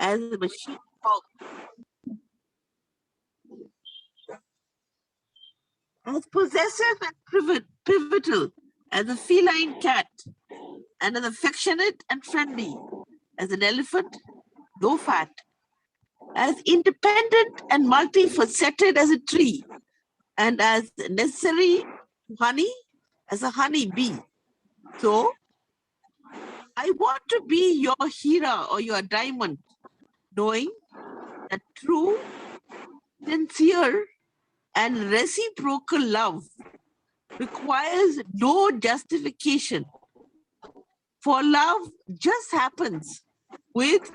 as a machine hog, as possessive and pivotal as a feline cat, and as affectionate and friendly as an elephant, though fat, as independent and multifaceted as a tree, and as necessary honey as a honey bee. So, I want to be your hero or your diamond, knowing that true, sincere, and reciprocal love requires no justification. For love just happens with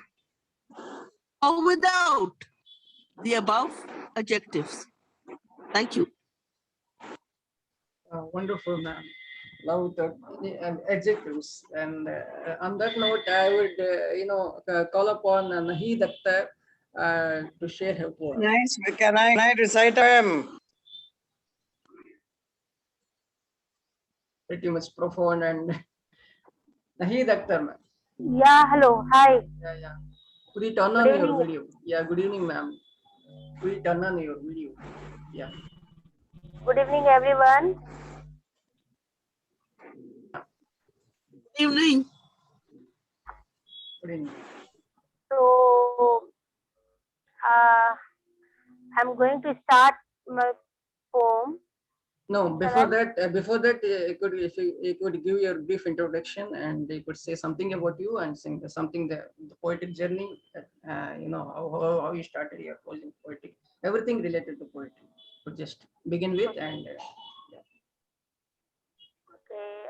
or without the above adjectives. Thank you. Wonderful, ma'am. Love without any adjectives. And on that note, I would, call upon Nahi Datta to share her poem. Nice. Can I recite a poem? Pretty much profound and Nahi Datta, ma'am. Yeah, hello, hi. Yeah. Could you turn on Good your evening. video? Yeah, good evening, ma'am. Could you turn on your video? Yeah. Good evening, everyone. Good evening. Good evening. So, I'm going to start my poem. No, before that, if you could give your brief introduction and you could say something about you and sing something the poetic journey, how you started your poetic, everything related to poetry. Could just begin with and Okay,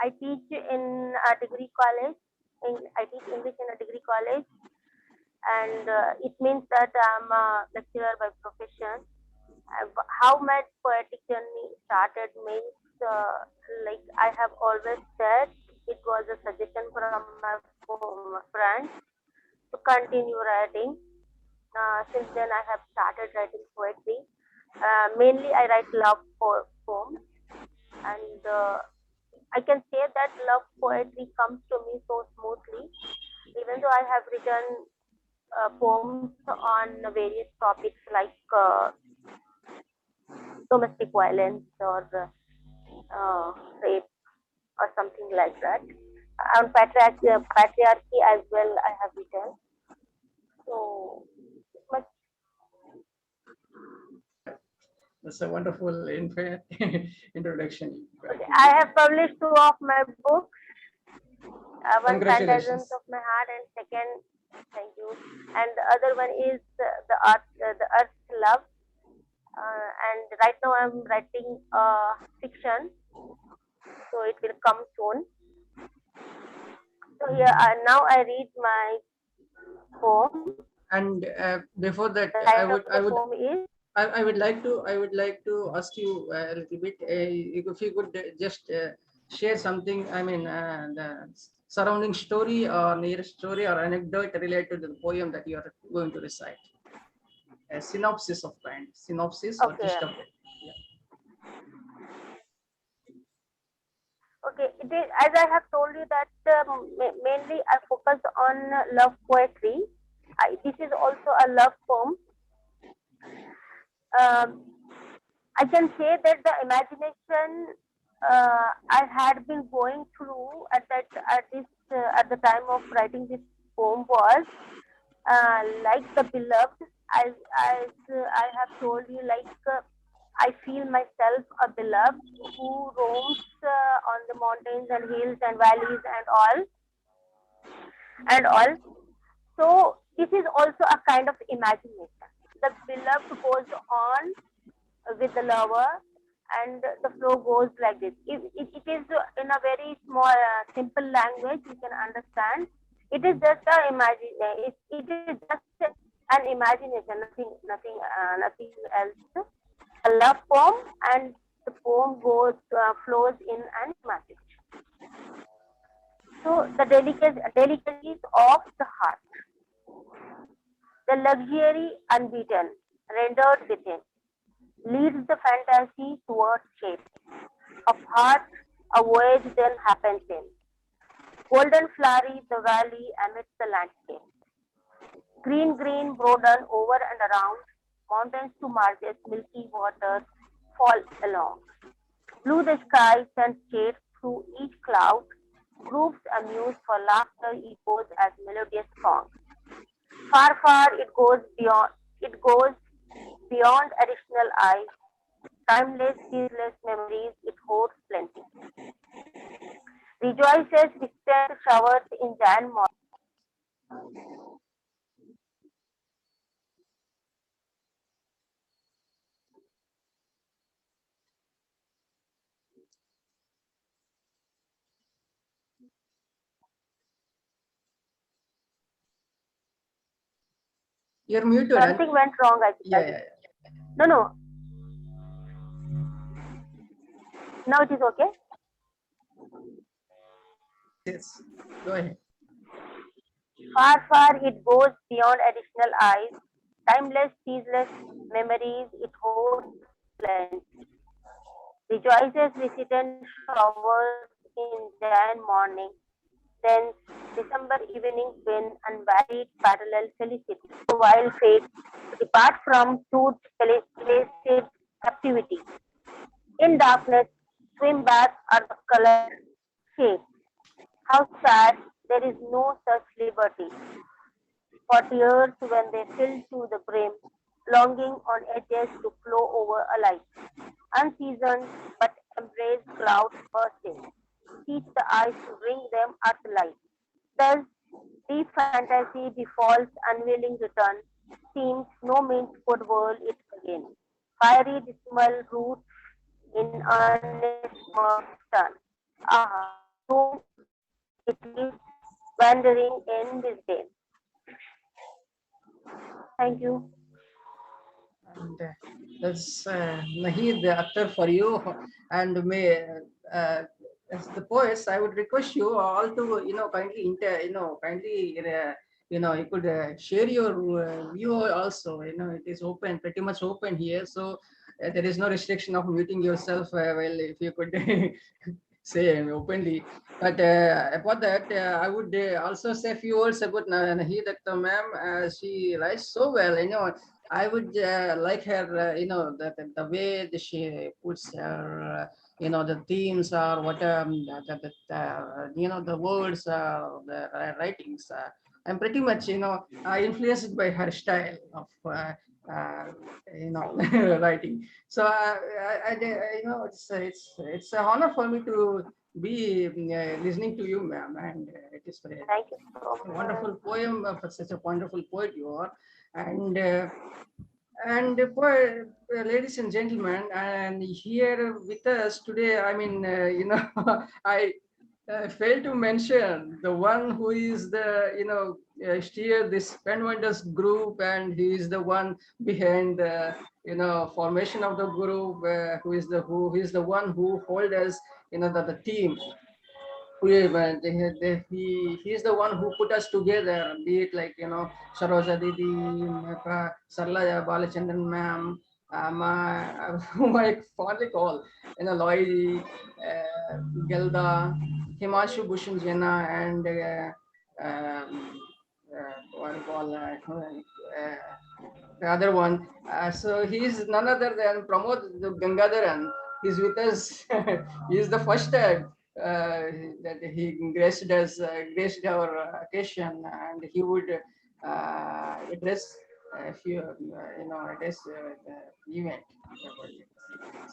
I teach in a degree college. I teach English in a degree college, and it means that I'm a lecturer by profession. How my poetic journey started means, like I have always said, it was a suggestion from my friend to continue writing. Since then, I have started writing poetry. Mainly, I write love poems, and I can say that love poetry comes to me so smoothly, even though I have written poems on various topics like domestic violence or rape or something like that. On patriarchy as well, I have written. So, much. that's a wonderful introduction. Okay. I have published 2 of my books. One, Phantasms Congratulations. of My Heart, and second, thank you. And the other one is the Earth's Love. And right now I'm writing fiction, so it will come soon. So here now I read my poem. And before that, The title of the poem is. I would like to ask you a little bit if you could just share something. I mean, the surrounding story or near story or anecdote related to the poem that you are going to recite. A synopsis of kind, synopsis or Okay. gist of it. Okay, it is, as I have told you that mainly I focus on love poetry. This is also a love poem. I can say that the imagination I had been going through at the time of writing this poem was like the beloved. As I have told you, like I feel myself a beloved who roams on the mountains and hills and valleys and all. So this is also a kind of imagination. The beloved goes on with the lover, and the flow goes like this. It is in a very small, simple language you can understand. It is just it is just an imagination, nothing else. A love poem, and the poem flows in an imagination. So the delicacies of the heart, the luxury unbeaten, rendered within, leads the fantasy towards shape. Of heart, a voyage then happens in. Golden flowery the valley amidst the landscape. Green, green, broaden over and around. Mountains to marshes, milky waters fall along. Blue the sky sends shade through each cloud. Groups amuse for laughter echoes as melodious song. Far, far it goes beyond additional eyes. Timeless, ceaseless memories, it holds plenty. Rejoices with scent showers in Jan morning. You're muted. Something went wrong, I think. Yeah. No, no. Now it is okay. Yes. Go ahead. Far, far it goes beyond additional eyes. Timeless, ceaseless memories, it holds plenty. Rejoices visitant showers in Jan morning. Then December evenings win unvaried parallel felicity. While fate to depart from too placid captivity. In darkness, swim back are the color shades. How sad there is no such liberty. For tears when they fill to the brim, longing on edges to flow over alike. Unseasoned but embraced clouds bursting, teach the eyes to bring them at light. Thus, deep fantasy befalls unwilling return, seems no means could whirl it again. Fiery dismal roots in earnest murk sun. Ah, whom it leaves wandering in disdain. Thank you. And that's Nahid Akhtar for you. And may as the poets, I would request you all to kindly you could share your view also. It is open, pretty much open here, so there is no restriction of muting yourself. Well, if you could say openly. But about that, I would also say a few words about Nahid Akhtar ma'am. She writes so well. I would like her, the way that she puts her, the themes or what, the words, the writings. I'm pretty much, influenced by her style of, uh, writing. So, it's an honor for me to be listening to you, ma'am, and it is very Thank you so a much. wonderful poem. For such a wonderful poet you are, and ladies and gentlemen, and here with us today, I mean, I failed to mention the one who is the, steer this Pen Wonders group, and he is the one behind the, formation of the group, who is the one who hold us, the team. He's the one who put us together, be it like, Saroja Didi, Sarla Balachandran ma'am, whom I fondly call, Loy, Gelda, Himanshu Bhushan Jena, and what do you call the other one. So he is none other than Pramod Gangadharan. He's with us. He is the first that he graced our occasion, and he would address a few, address the event.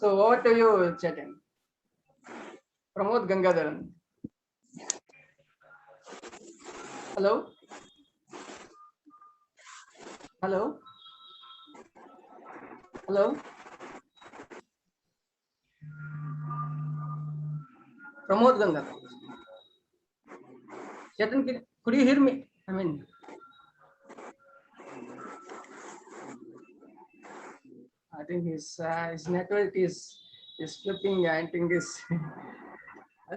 So over to you, Chetan. Pramod Gangadharan. Hello. Hello. Hello. Pramod Gangadharan. Chetan, could you hear me? I mean, I think his network is flipping. I think is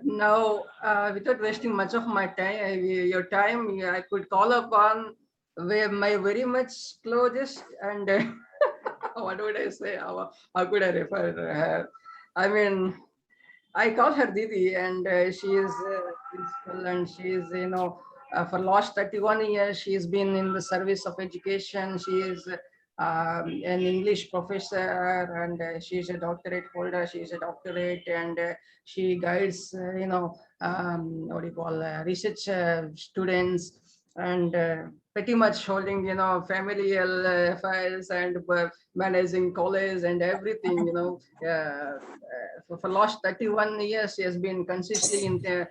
now, without wasting much of my time, your time, I could call upon my very much closest and what would I say? How could I refer her? I mean, I call her Didi, and she is principal, and she is, for last 31 years, she has been in the service of education. She is an English professor, and she is a doctorate holder. She is a doctorate, and she guides, what do you call, research students, and pretty much holding, familial affairs and managing college and everything, for last 31 years, she has been consistently in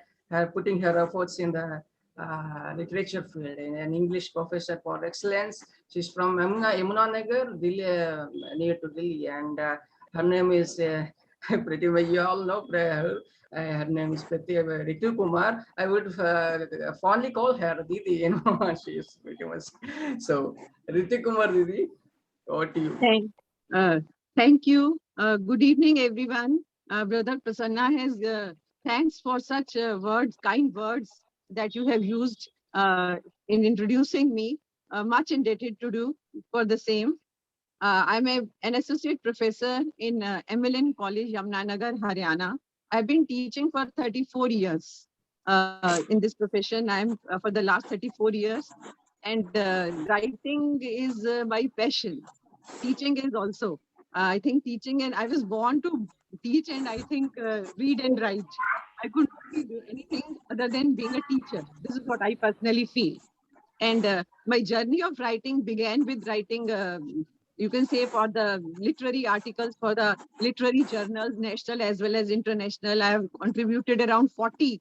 putting her efforts in the literature field, in an English professor for excellence. She's from Yamuna Nagar, Delhi, near to Delhi, and her name is pretty much, you all know, her name is Ritu Kumar. I would fondly call her Didi, she is pretty much. So, Ritu Kumar Didi, over to you. Thank you. Good evening, everyone. Brother Prasanna has thanks for such words, kind words that you have used in introducing me. Much indebted to do for the same. I'm an associate professor in MLN College, Yamunanagar, Haryana. I've been teaching for 34 years in this profession. I'm for the last 34 years. And writing is my passion. Teaching is also. I think teaching, and I was born to teach, and I think read and write. I could not do anything other than being a teacher. This is what I personally feel. And my journey of writing began with writing, you can say, for the literary articles, for the literary journals, national as well as international. I have contributed around 40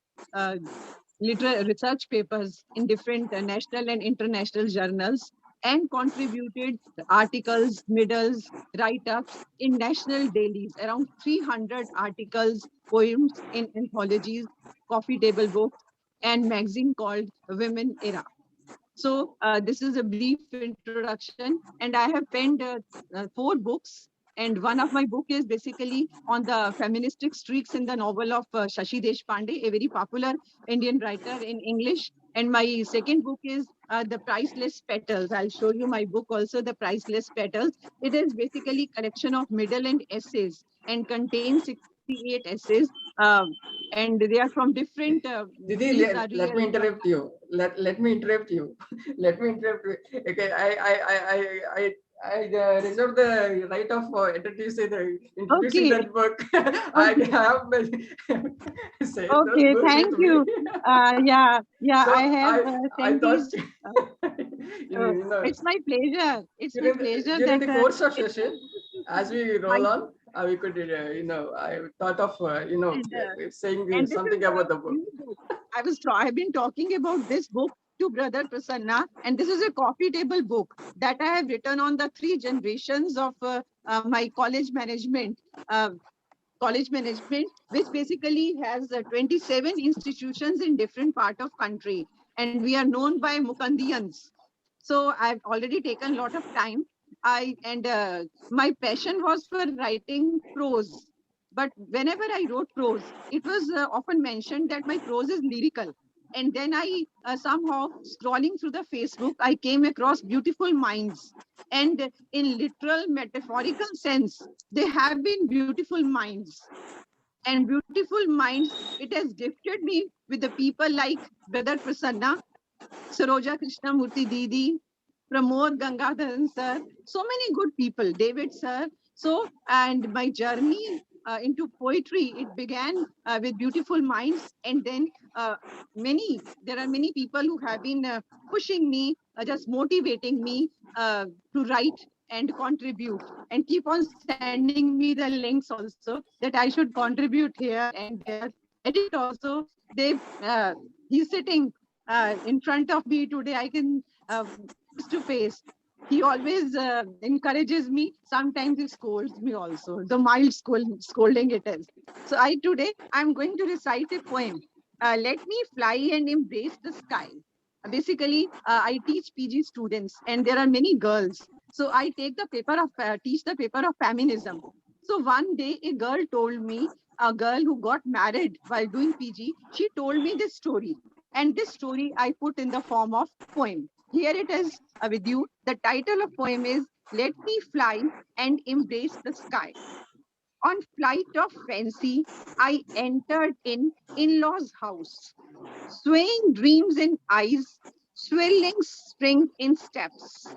research papers in different national and international journals, and contributed articles, medals, write-ups in national dailies, around 300 articles, poems in anthologies, coffee table books, and magazine called Women Era. So this is a brief introduction, and I have penned 4 books. And one of my book is basically on the feministic streaks in the novel of Shashi Deshpande, a very popular Indian writer in English. And my second book is The Priceless Petals. I'll show you my book also, The Priceless Petals. It is basically collection of middle and essays and contains 68 essays. And they are from different. Didi, let me interrupt you. Let me interrupt you. Let me interrupt you. Okay, I reserve the right of introducing that book. I have said okay, thank you. Yeah, so I have sent these. It's my pleasure. It's my pleasure during that the course of session, as we roll on, we could, I thought of, saying something about the book. I've been talking about this book to Brother Prasanna, and this is a coffee table book that I have written on the 3 generations of my college management. Which basically has 27 institutions in different part of country, and we are known by Mukandiyans. So I've already taken a lot of time. My passion was for writing prose. But whenever I wrote prose, it was often mentioned that my prose is lyrical. And then I somehow scrolling through the Facebook, I came across Beautiful Minds. And in literal metaphorical sense, they have been beautiful minds. And Beautiful Minds, it has gifted me with the people like Brother Prasanna, Saroja Krishnamurthy Didi, Pramod Gangadharan sir, so many good people, David sir. So, and my journey into poetry, it began with Beautiful Minds, and then there are many people who have been pushing me, just motivating me to write and contribute, and keep on sending me the links also that I should contribute here and there. Edit also, he's sitting in front of me today. I can face to face. He always encourages me. Sometimes he scolds me also. The mild scolding it is. So today I'm going to recite a poem. Let me fly and embrace the sky. Basically, I teach PG students, and there are many girls. So I teach the paper of feminism. So one day a girl told me, a girl who got married while doing PG, she told me this story. And this story I put in the form of poem. Here it is with you. The title of poem is Let Me Fly and Embrace the Sky. On flight of fancy, I entered in-laws' house, swaying dreams in eyes, swirling spring in steps.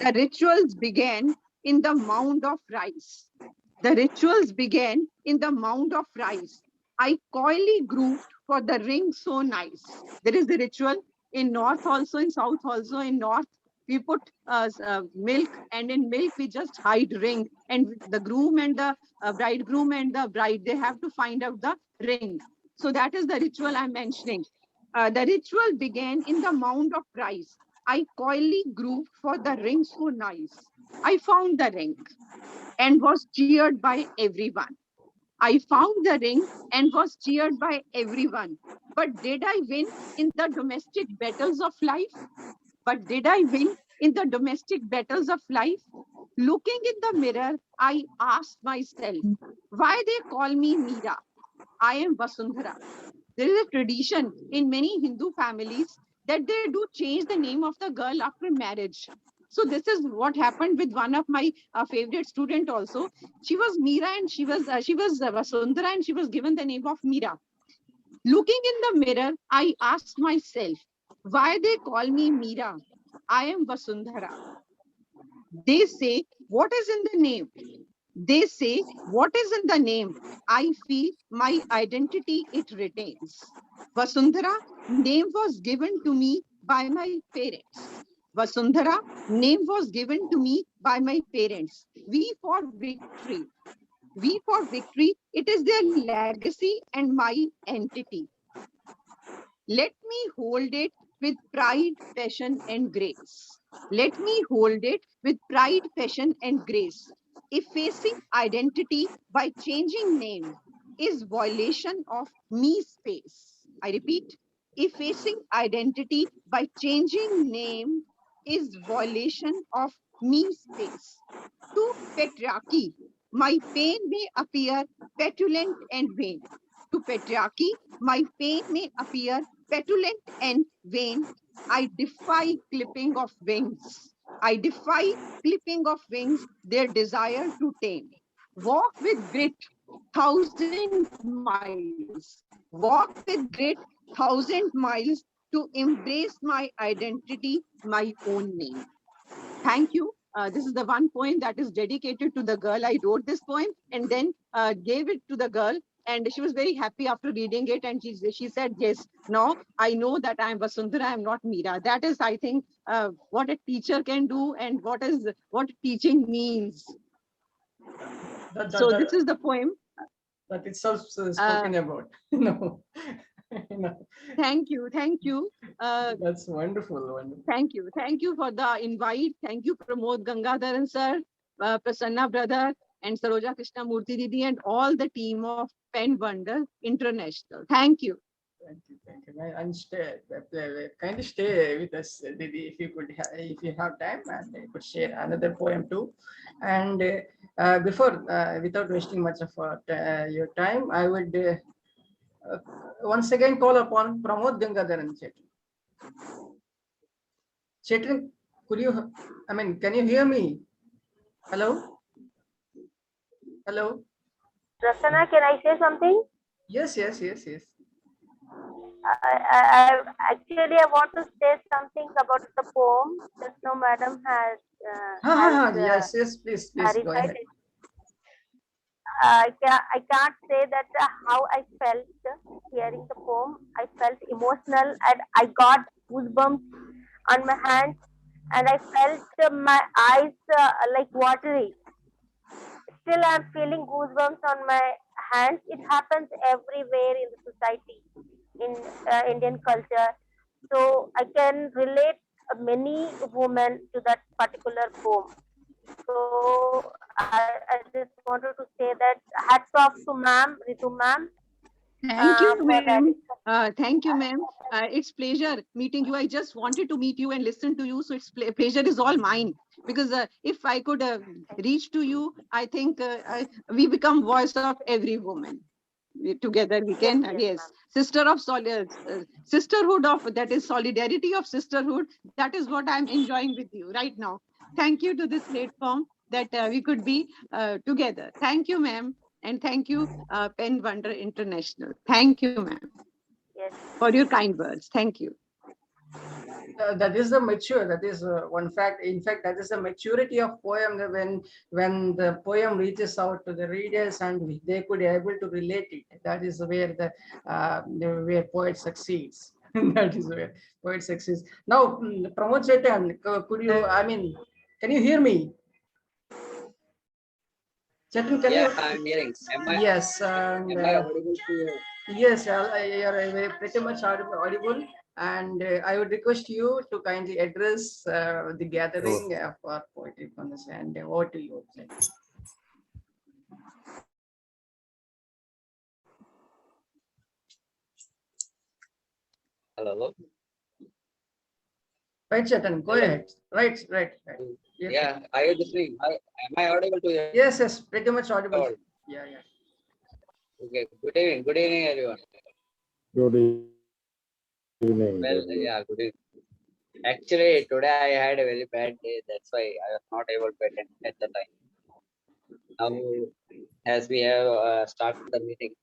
The rituals began in the mound of rice. The rituals began in the mound of rice. I coyly grooved for the ring so nice. There is the ritual in north also, in south also. In north, we put milk, and in milk we just hide ring. And the groom and the bridegroom and the bride, they have to find out the ring. So that is the ritual I'm mentioning. The ritual began in the mound of rice. I coyly grooved for the ring so nice. I found the ring and was cheered by everyone. I found the ring and was cheered by everyone. But did I win in the domestic battles of life? But did I win in the domestic battles of life? Looking in the mirror, I asked myself, why they call me Meera? I am Vasundhara. There is a tradition in many Hindu families that they do change the name of the girl after marriage. So this is what happened with one of my favorite student also. She was Meera and she was Vasundhara, and she was given the name of Meera. Looking in the mirror, I asked myself, why they call me Meera? I am Vasundhara. They say, what is in the name? They say, what is in the name? I feel my identity it retains. Vasundhara, name was given to me by my parents. Vasundhara, name was given to me by my parents. V for victory. V for victory, it is their legacy and my entity. Let me hold it with pride, passion, and grace. Let me hold it with pride, passion, and grace. Effacing identity by changing name is violation of me space. I repeat, effacing identity by changing name is violation of me space. To patriarchy, my pain may appear petulant and vain. To patriarchy, my pain may appear petulant and vain. I defy clipping of wings. I defy clipping of wings, their desire to tame. Walk with grit, 1,000 miles. Walk with grit, 1,000 miles to embrace my identity, my own name. Thank you. This is the one poem that is dedicated to the girl. I wrote this poem and then gave it to the girl. And she was very happy after reading it. And she said, yes, now I know that I'm Vasundhara, I'm not Meera. That is, I think, what a teacher can do and what teaching means. So this is the poem. That itself is spoken about. No. Thank you. That's wonderful. Thank you for the invite. Thank you, Pramod Gangadharan sir, Prasanna brother, and Saroja Krishnamurthy Didi, and all the team of Pen Wonder International. Thank you. Thank you. And kindly stay with us, Didi, if you have time, and you could share another poem too. And without wasting much of your time, I would once again call upon Pramod Gangadharan Chetri. Chetri, can you hear me? Hello? Hello? Prasanna, can I say something? Yes. I want to say something about the poem. Just now, madam has. Yes, please go ahead. I can't say that how I felt hearing the poem. I felt emotional and I got goosebumps on my hands, and I felt my eyes like watery. Still, I'm feeling goosebumps on my hands. It happens everywhere in the society, in Indian culture. So I can relate many women to that particular poem. So I just wanted to say that hats off to ma'am, Ritu ma'am. Thank you, ma'am. Thank you, ma'am. It's pleasure meeting you. I just wanted to meet you and listen to you. So it's pleasure is all mine, because if I could reach to you, I think we become voice of every woman. Together we can, yes. Sisterhood of, that is solidarity of sisterhood. That is what I'm enjoying with you right now. Thank you to this platform that we could be together. Thank you, ma'am. And thank you, Pen Wonder International. Thank you, ma'am, Yes. for your kind words. Thank you. That is the mature, that is one fact. In fact, that is the maturity of poem, that when the poem reaches out to the readers and they could be able to relate it. That is where where poet succeeds. That is where poet succeeds. Now, Pramod Chetan, could you, I mean, can you hear me? Chetan, can Yeah, you? I'm hearing. Yes, and, Am I audible to you? yes, you're pretty much audible. And I would request you to kindly address the gathering of our poetry funnels, and what do you say? Hello. Right, Chetan, go Hello. ahead. Right. Yeah. Yeah, I hear the stream. Am I audible to you? Yes, pretty much audible. All. Yeah. Okay. Good evening. Good evening, everyone. Good evening. Well, yeah, good evening. Actually, today I had a very bad day. That's why I was not able to attend at the time. Now, as we have started the meeting,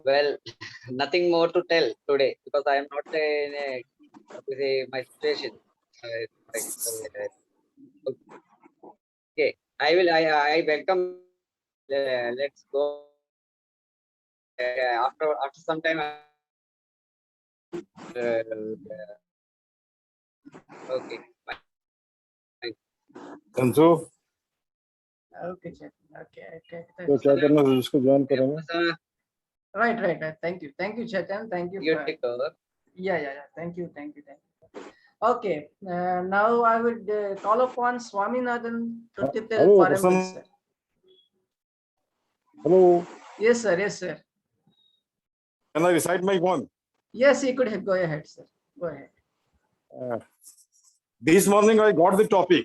well, nothing more to tell today because I am not in a, what to say, my situation. Okay, I welcome. Let's go. After some time. Okay. कंसो Okay, Chetan. Okay. तो क्या करना है इसको join करेंगे Right. Thank you, Chetan. Thank you. You For, take over. yeah. Thank you. Okay, now I would call upon Swaminathan to tell Hello, for a Prasanna. minute, sir. Hello, Yes, sir. can I recite my poem? Yes, you could go ahead, sir. Go ahead. This morning I got the topic.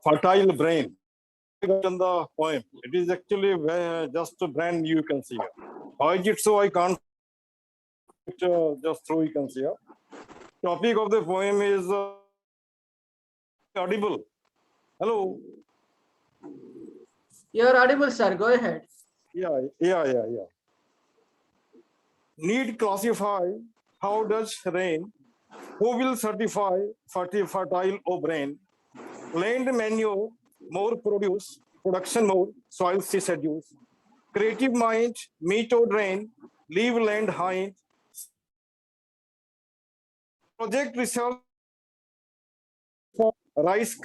Fertile brain. In the poem, it is actually just a brand new, you can see here. Why is it so? I can't just through, you can see here. Topic of the poem is audible. Hello. You're audible, sir. Go ahead. Yeah. Need classify. How does rain? Who will certify fertile or brain? Land manure, more produce, production more, soil seduce. Creative mind, meet or drain, leave land high. Project research for rice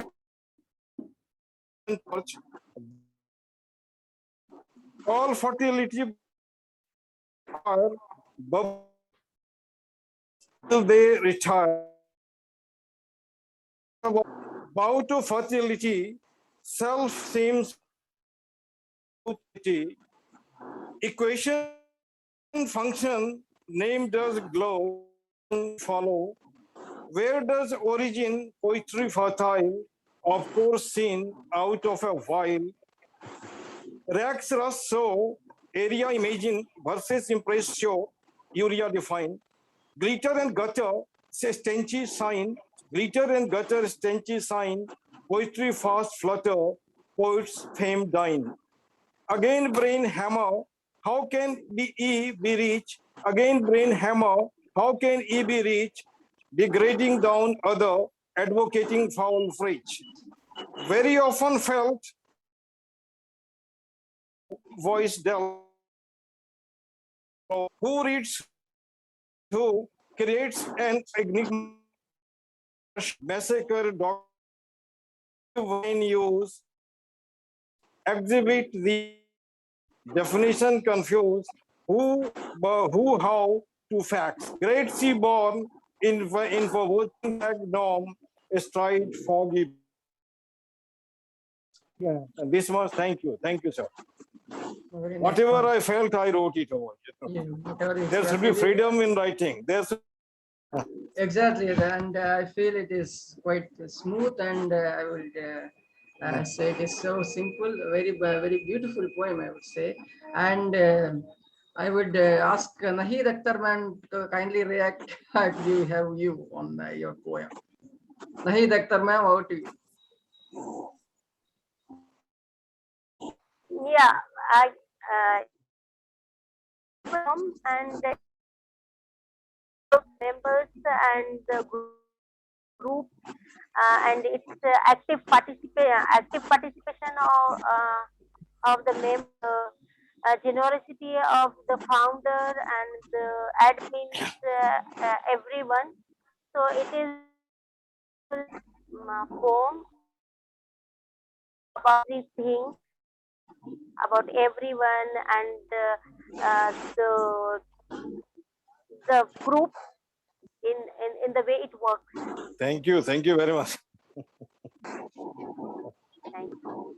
and perch. All fertility are till they retire. About to fertility, self seems equation function name does glow follow. Where does origin poetry fertile? Of course, seen out of a while. Rex rust so area imagine versus impress show urea define. Glitter and gutter stenchy sign. Glitter and gutter stenchy sign. Poetry fast flutter. Poets fame dine. Again brain hammer. How can E be reached? Again brain hammer. How can E be reached? Degrading down other, advocating foul freach. Very often felt voice del. Who reads, who creates an enigma, massacre, document use, exhibit the definition confused, who, how to facts. Great sea born in for norm, stride foggy. Yeah, and this was thank you, sir. Very nice. Whatever I felt, I wrote it over. Yeah, whatever is There should be freedom in writing. Exactly, and I feel it is quite smooth, and I would say it is so simple, very beautiful poem, I would say. And I would ask Nahid Akhtar man to kindly react to you on your poem. Nahid Akhtar ma'am, over to you. Yeah, I and the members and the group and its active participation of the member, generosity of the founder and the admins, everyone. So it is poem about these things, about everyone and the group in the way it works. Thank you. Thank you very much. Thank you.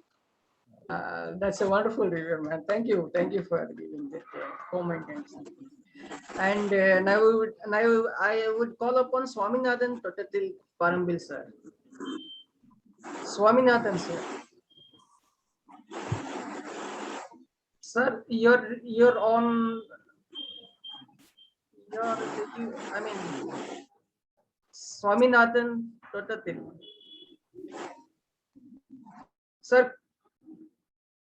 That's a wonderful review, man. Thank you. Thank you for giving that comment. And now I would call upon Swaminathan Totatil Parambil, sir. Swaminathan, sir. Sir, you're on. I mean, Swaminathan Totatil. Sir,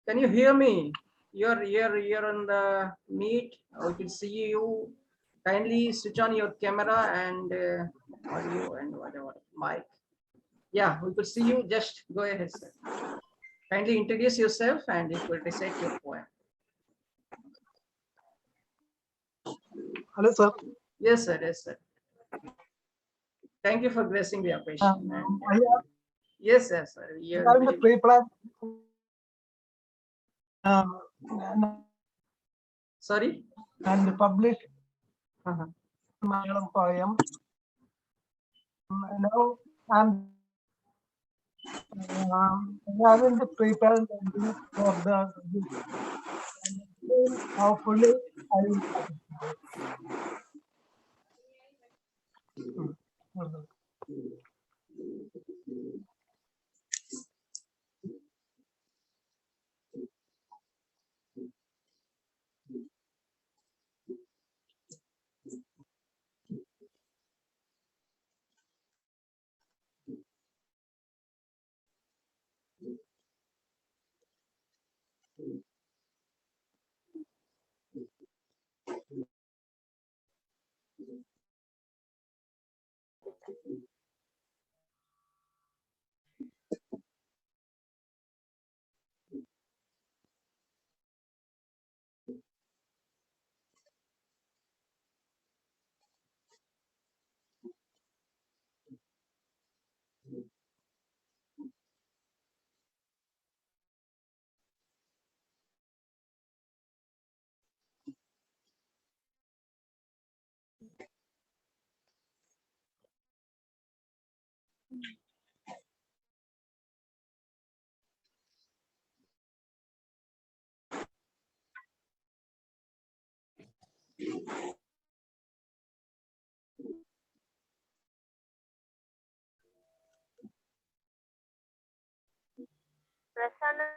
can you hear me? You're on the meet. We can see you. Kindly switch on your camera and audio and whatever mic. Yeah, we could see you. Just go ahead, sir. Kindly introduce yourself and you will recite your poem. Hello, sir. Yes, sir. Yes, sir. Thank you for gracing the occasion. Yes, yes, sir. Regarding the pre-plan, Sorry. and publish Malayalam poem. Now I'm having the pre-plan for the hopefully I will. Prasanna,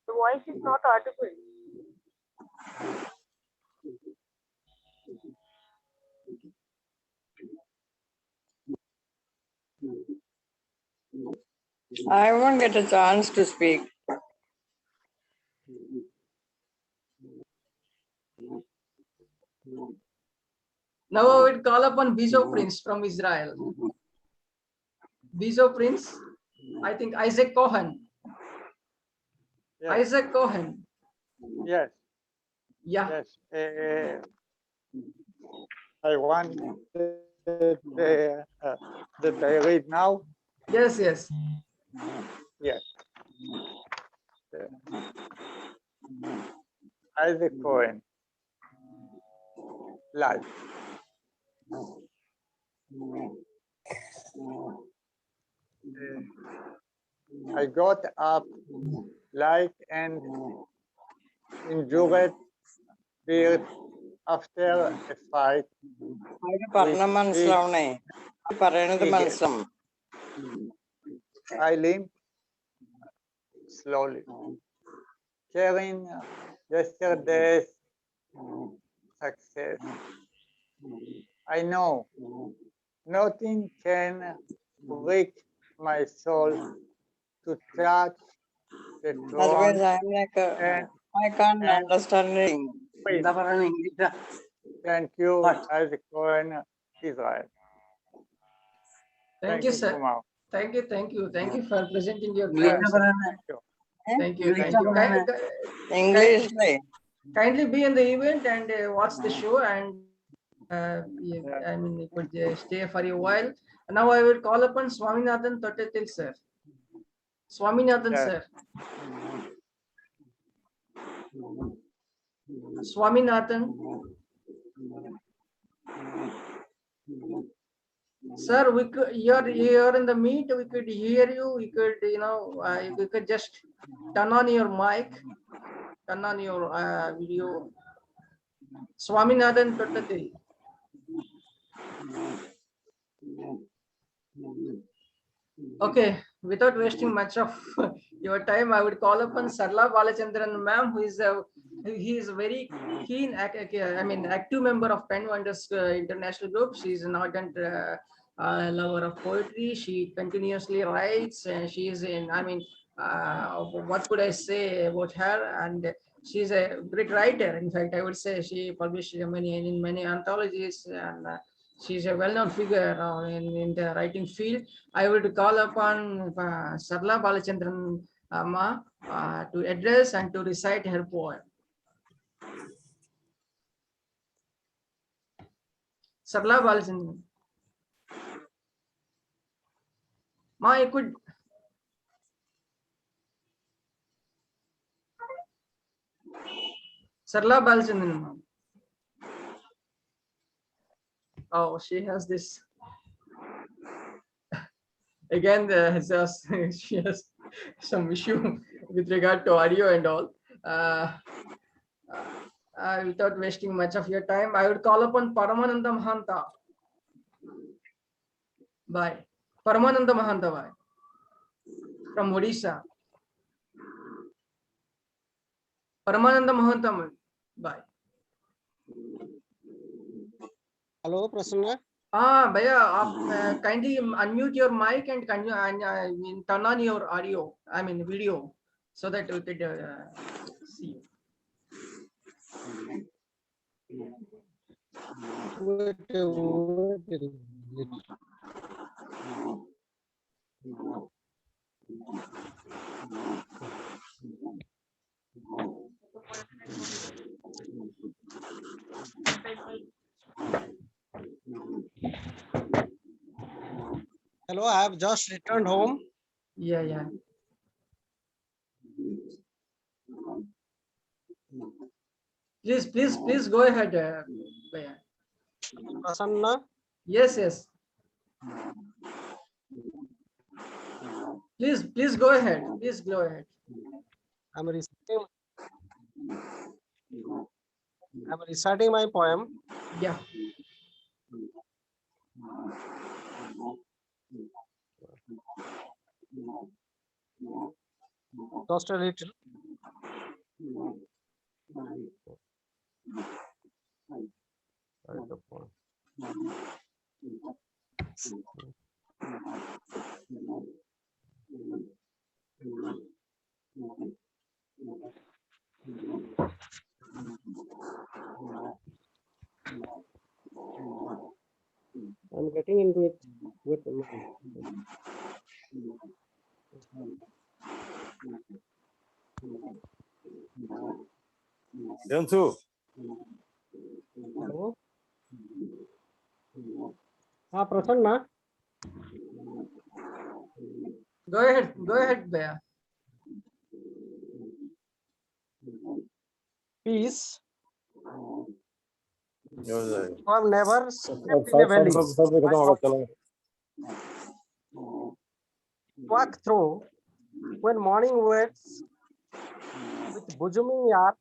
the voice is not audible. I won't get a chance to speak. Now I would call upon Bizo Prince from Israel. Bizo Prince, I think Isaac Cohen. Yes. Isaac Cohen. Yes, Yeah. yes. I want that I read now. Yes, yes. Yes. Isaac Cohen. Live. I got up late and enjoyed beer after a fight. പറഞ്ഞ മനസ്സിലാവണേ പറയണത് മനസ്സിലാവും. I limped slowly, carrying yesterday's success. I know nothing can break my soul to touch the Otherwise, throne I'm like, and I can't and understand anything. എന്താ പറയുന്നത് ഇംഗ്ലീഷാ? thank you, What? Isaac Cohen, Israel. Thank you, sir. Kumar. Thank you, thank you, thank you for presenting your Yeah. class. Thank you. Thank you, thank you. English, like, Kindly be in the event and watch the show, and I mean, you could stay for a while. Now I will call upon Swaminathan Tottatil, sir. Swaminathan, Yeah. sir. Swaminathan. Sir, you're in the meet. We could hear you. We could, you could just turn on your mic, turn on your video. Swaminathan Tottatil. Okay, without wasting much of your time, I would call upon Sarla Balachandran ma'am, he is a very keen, active member of Pen Wonders International Group. She is an ardent lover of poetry. She continuously writes, and she is what could I say about her? And she is a great writer. In fact, I would say she published in many anthologies, and she's a well-known figure in the writing field. I would call upon Sarla Balachandran Ma to address and to recite her poem. Sarla Balachandran. Ma, you could. Sarla Balachandran Ma. Oh, she has this. Again, she has some issue with regard to audio and all. Without wasting much of your time, I would call upon Paramananda Mahanta. Bye. Paramananda Mahanta, bye. From Odisha. Paramananda Mahanta, bye. Hello, Prasanna. Bhaiya, kindly unmute your mic and turn on your audio, video, so that we could see you. Hello, I have just returned home. Yeah. Please go ahead, Bhaiya. Prasanna. Yes. Please go ahead. Please go ahead. I'm reciting my poem. Yeah. Just a little. I'm getting into it with Yansu. Hello. Prasanna. Go ahead, Bhaiya. Peace. Yo, I've never slept in a valley. Walk through when morning wakes with bosoming yarn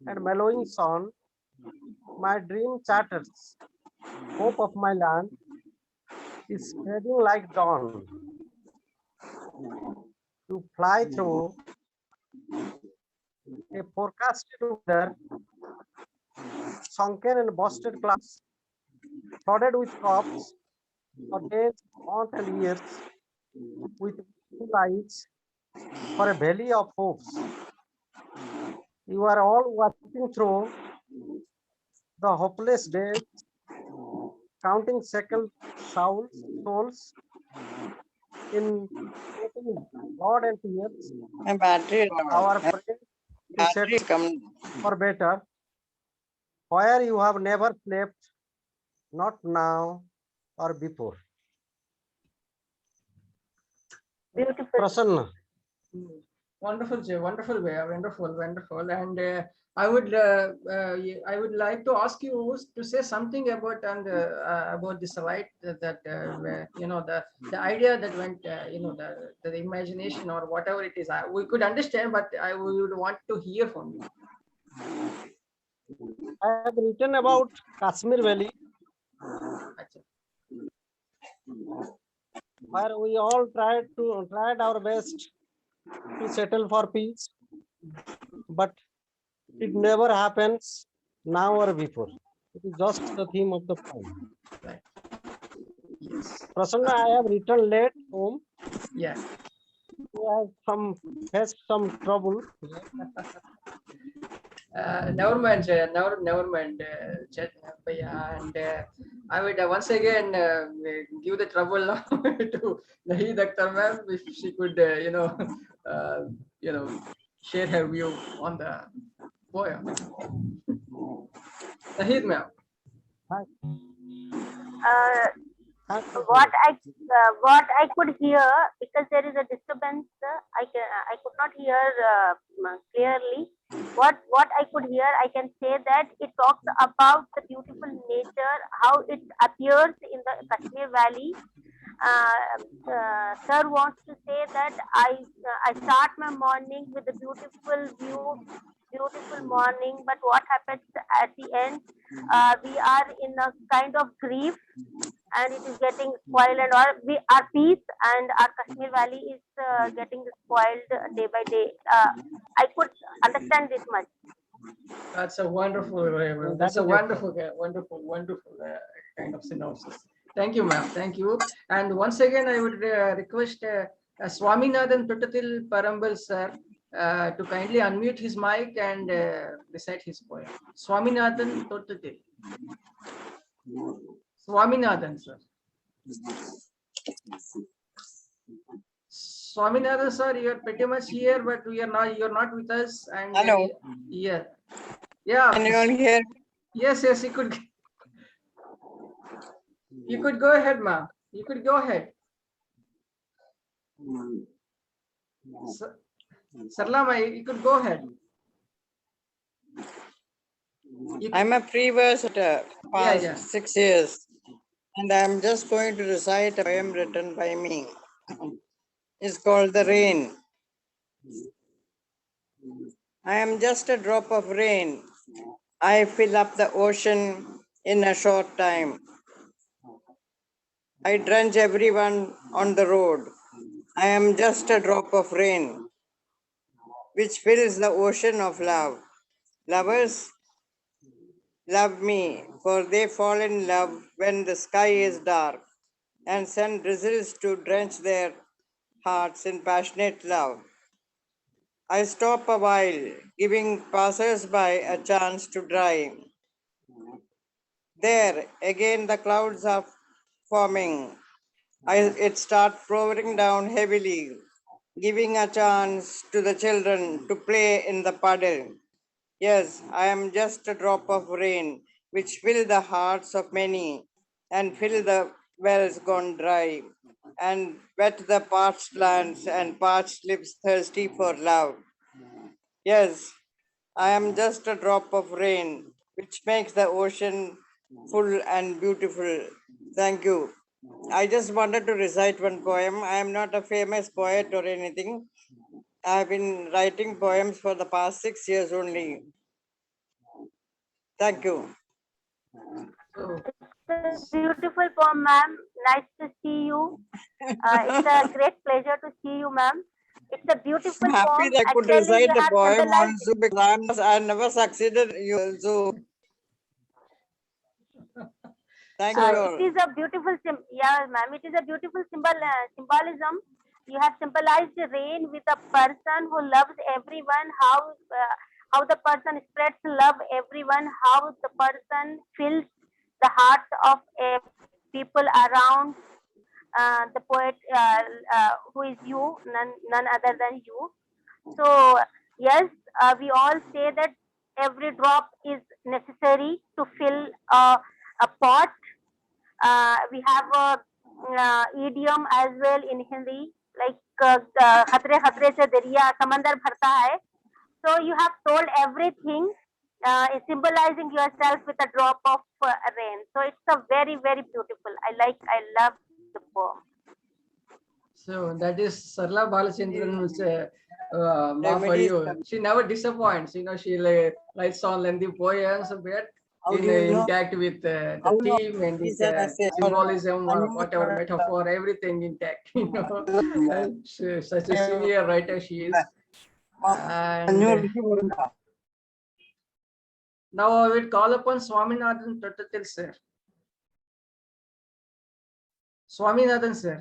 and mellowing sound. My dream chatters. Hope of my land is fading like dawn. To fly through a forecasted weather, sunken and busted clouds, flooded with crops for days, months, and years, with lights for a valley of hopes. You are all watching through the hopeless days, counting souls in sweating blood and tears. My battery is down. Our My prayer to battery set come. for better, where you have never slept, not now or before. Beautiful. Prasanna. Wonderful, Jay. Wonderful, wonderful. And I would like to ask you to say something about about this right that you know the idea that went the imagination or whatever it is. We could understand, but I would want to hear from you. I have written about Kashmir Valley, where we all tried our best to settle for peace, but it never happens now or before. It is just the theme of the poem. Right. Yes. Prasanna, I have written late home. Yeah. I have faced some trouble. Never mind, never mind, and I would once again give the trouble now to Naheed Akhtar ma'am if she could, share her view on the poem. Naheed ma'am. What I could hear, because there is a disturbance, I could not hear clearly. What I could hear, I can say that it talks about the beautiful nature, how it appears in the Kashmir Valley. Sir wants to say that I start my morning with a beautiful view, beautiful morning, but what happens at the end? We are in a kind of grief, and it is getting spoiled, and our peace and our Kashmir Valley is getting spoiled day by day. I could understand this much. That's a wonderful, wonderful kind of synopsis. Thank you, ma'am. Thank you. And once again, I would request Swaminathan Tottathil Parambal sir to kindly unmute his mic and recite his poem. Swaminathan Tottathil. Swaminathan sir. Swaminathan sir, you are pretty much here, but you're not with us. And Hello. Yeah. Can you all hear? Yes, you could. You could go ahead, ma'am. You could go ahead. Sarlama, you could go ahead. I'm a pre-verser past 6 years, and I'm just going to recite a poem written by me. It's called The Rain. I am just a drop of rain. I fill up the ocean in a short time. I drench everyone on the road. I am just a drop of rain, which fills the ocean of love. Lovers love me, for they fall in love when the sky is dark, and send drizzles to drench their hearts in passionate love. I stop a while, giving passers-by a chance to dry. There, again the clouds are forming. It starts pouring down heavily, giving a chance to the children to play in the puddle. Yes, I am just a drop of rain, which fill the hearts of many, and fill the wells gone dry, and wet the parched lands and parched lips thirsty for love. Yes, I am just a drop of rain, which makes the ocean full and beautiful. Thank you. I just wanted to recite one poem. I am not a famous poet or anything. I have been writing poems for the past 6 years only. Thank you. It's a beautiful poem, ma'am. Nice to see you. It's a great pleasure to see you, ma'am. It's a beautiful I'm happy poem. that I could Actually, recite we the have poem on symbolized. zoo because I never succeeded you zoo. Thank So you It all. is a beautiful yeah, ma'am. It is a beautiful symbolism. You have symbolized the rain with a person who loves everyone. How the person spreads love everyone. How the person fills the hearts of people around. The poet who is you, none other than you. So yes, we all say that every drop is necessary to fill a pot. We have a idiom as well in Hindi, like khatre khatre se dariya samandar bharta hai. So you have told everything, symbolizing yourself with a drop of rain. So it's a very beautiful. I love the poem. So that is Sarla Balachandran's ma for Remedies. you. She never disappoints. You know, she writes on lengthy poems, but How do you know? intact with the How do you know? theme and These with are the same. symbolism or Unused whatever words. metaphor, everything intact. You know, such a senior writer she is. And now I will call upon Swaminathan Tottatil sir. Swaminathan sir.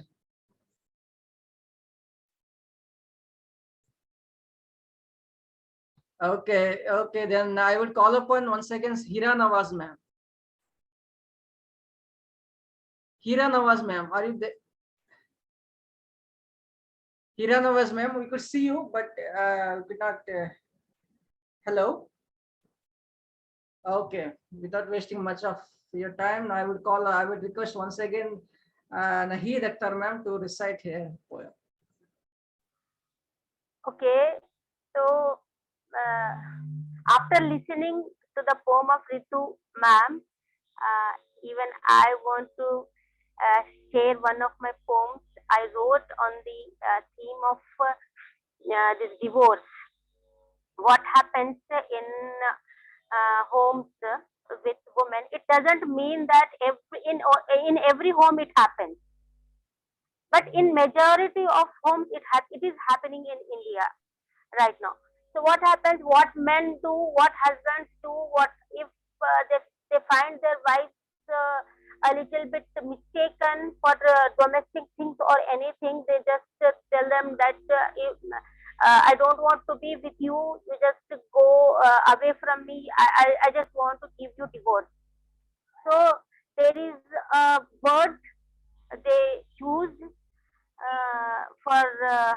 Okay, then I will call upon once again Hira Nawaz ma'am. Hira Nawaz ma'am, are you there? Hira Nawaz ma'am, we could see you, but we not. Hello. Okay, without wasting much of your time, I would request once again Nahid Akhtar ma'am to recite her poem. Okay, so after listening to the poem of Ritu ma'am, even I want to share one of my poems I wrote on the theme of this divorce. What happens in homes with women? It doesn't mean that in every home it happens, but in majority of homes it is happening in India right now. So what happens? What men do, what husbands do, what if they find their wives a little bit mistaken for domestic things or anything, they just tell them that I don't want to be with you. You just go away from me. I just want to give you divorce. So there is a word they choose for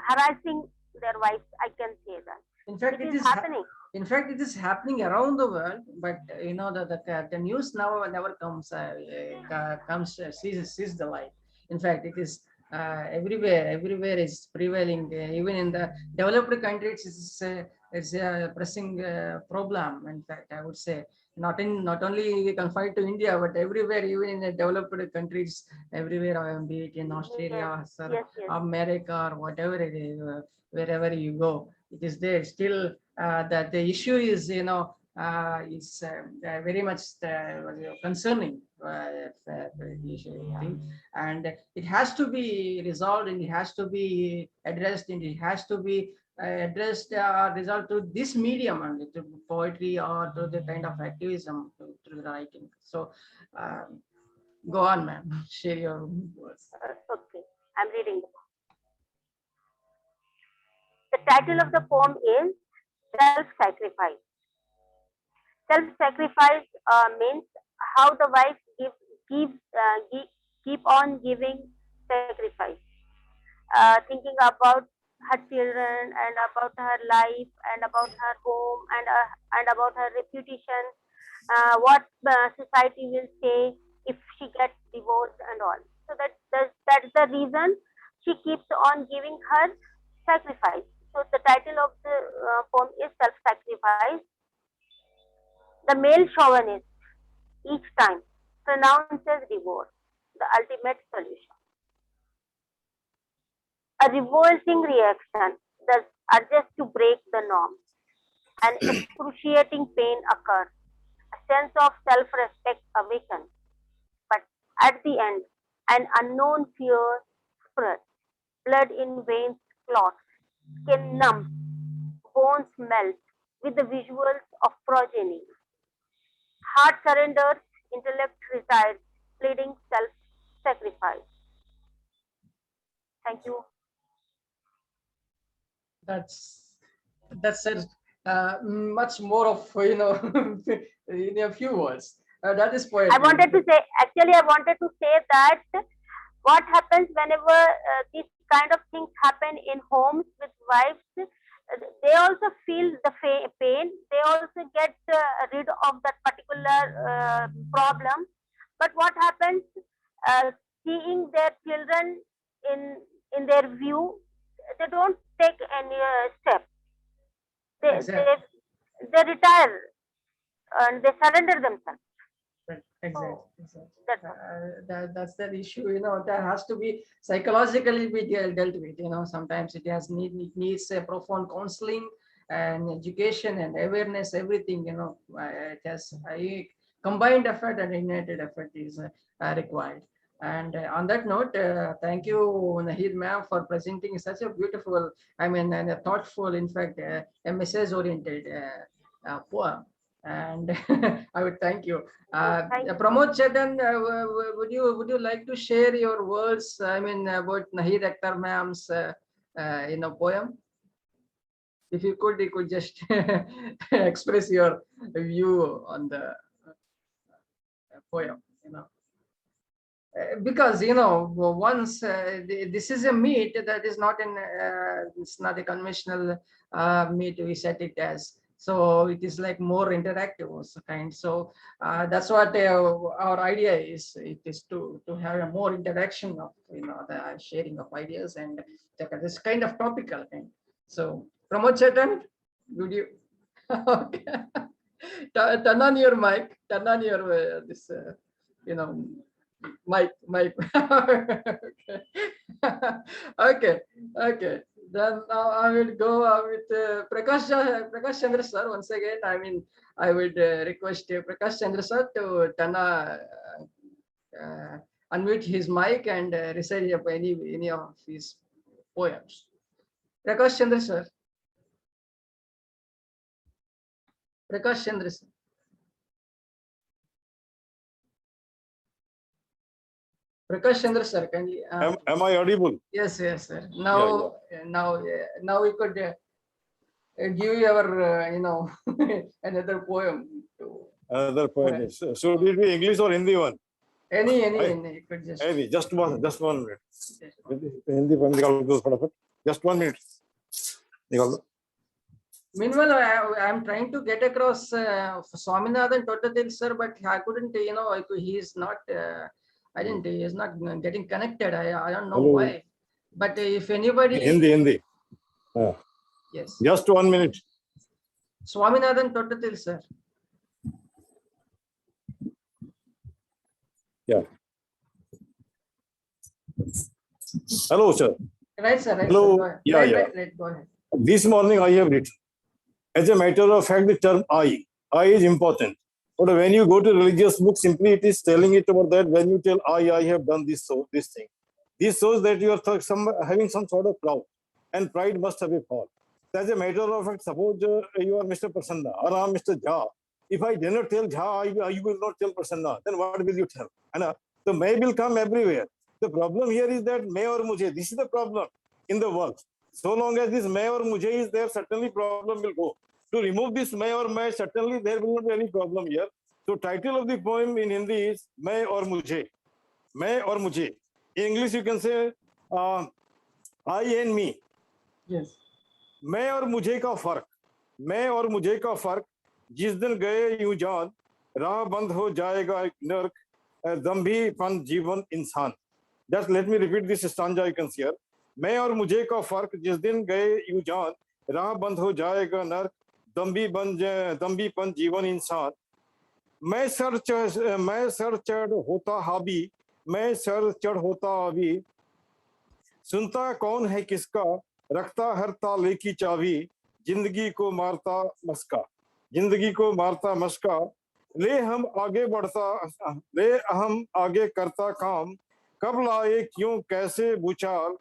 harassing their wives. I can say that. In fact, it is happening. In fact, it is happening around the world, but you know the news now never comes sees the light. In fact, it is everywhere is prevailing. Even in the developed countries, it's a pressing problem. In fact, I would say not only confined to India, but everywhere, even in the developed countries, everywhere, be it in Australia, Yes. America, or whatever it is, wherever you go, it is there still. That the issue is, is very much concerning thing, and it has to be resolved, and it has to be addressed, and it has to be addressed resolved to this medium, and to poetry or to the kind of activism through the writing. So go on, ma'am, share your words. Okay, I'm reading the poem. The title of the poem is Self-Sacrifice. Self-sacrifice means how the wife keep on giving sacrifice, thinking about her children and about her life and about her home and about her reputation, what society will say if she gets divorced and all. So that's the reason she keeps on giving her sacrifice. So the title of the poem is Self-Sacrifice. The male chauvinist each time pronounces divorce the ultimate solution. A revolting reaction thus urges to break the norm. An excruciating pain occurs. A sense of self-respect awakens. But at the end, an unknown fear spreads. Blood in veins clots. skin numbs, bones melt with the visuals of progeny. Heart surrenders, intellect retires, pleading self-sacrifice. Thank you. That's said much more of in a few words. That is poetry. I wanted to say that what happens whenever these kind of things happen in homes with wives, they also feel the pain. They also get rid of that particular problem. But what happens, seeing their children in their view, they don't take any step. They, Exactly. they retire and they surrender themselves. Exactly. That's all. That's the issue. That has to be psychologically be dealt with. Sometimes it needs a profound counseling and education and awareness. Everything. It has a combined effort and united effort is required. And on that note, thank you, Nahid ma'am, for presenting such a beautiful, and a thoughtful, in fact, a message-oriented poem. And I would thank you. Thank you. Pramod Chetan, would you like to share your words? About Nahid Akhtar ma'am's poem. If you could just express your view on the poem. Because once this is a meat that is not it's not a conventional meat we set it as. So it is like more interactive also kind. So that's what our idea is. It is to have a more interaction of the sharing of ideas and this kind of topical thing. So Pramod Chetan, would you okay. Turn on your mic, turn on your this mic. Okay. Then now I will go with Prakash Chandra sir once again. I would request Prakash Chandra sir to unmute his mic and recite any of his poems. Prakash Chandra sir. Prakash Chandra sir. Prakash Chandra sir, can you? Am I audible? Yes, sir. Now we could give your, another poem. Another point. So it will be English or Hindi one? Any, you could just. Any, just 1 minute. Hindi poem निकाल दो फटाफट. Just 1 minute. निकाल दो. Meanwhile, I am trying to get across Swaminathan Tottatil sir, but I couldn't, he is not, he is not getting connected. I don't know why. But if anybody. Hindi. Yes. Just 1 minute. Swaminathan Tottatil sir. Yeah. Hello, sir. Right, sir. Right, Hello. sir. Yeah. Right, go ahead. This morning I have written. As a matter of fact, the term I is important. But when you go to religious books, simply it is telling it about that. When you tell I have done this thing. This shows that you are having some sort of pride, and pride must have a fall. As a matter of fact, suppose you are Mr. Prasanna or I am Mr. Jha. If I did not tell Jha, you will not tell Prasanna. Then what will you tell? The may will come everywhere. The problem here is that may or mujhe. This is the problem in the world. So long as this may or mujhe is there, certainly problem will go. To remove this may or may, certainly there will not be any problem here. So title of the poem in Hindi is May or Mujhe. May or Mujhe. In English you can say I and me. Yes. मैं और मुझे का फर्क, मैं और मुझे का फर्क, जिस दिन गए यूं जान, राह बंद हो जाएगा नर्क, दम्भीपन जीवन इंसान. Just let me repeat this stanza you can see here. मैं और मुझे का फर्क, जिस दिन गए यूं जान, राह बंद हो जाएगा नर्क, दम्भीपन जीवन इंसान. मैं सर चढ़ होता हावी, मैं सर चढ़ होता हावी, सुनता कौन है किसका, रखता हर ताले की चाबी, जिंदगी को मारता मस्का, जिंदगी को मारता मस्का. ले हम आगे करता काम, कब लाए क्यों कैसे भूचाल,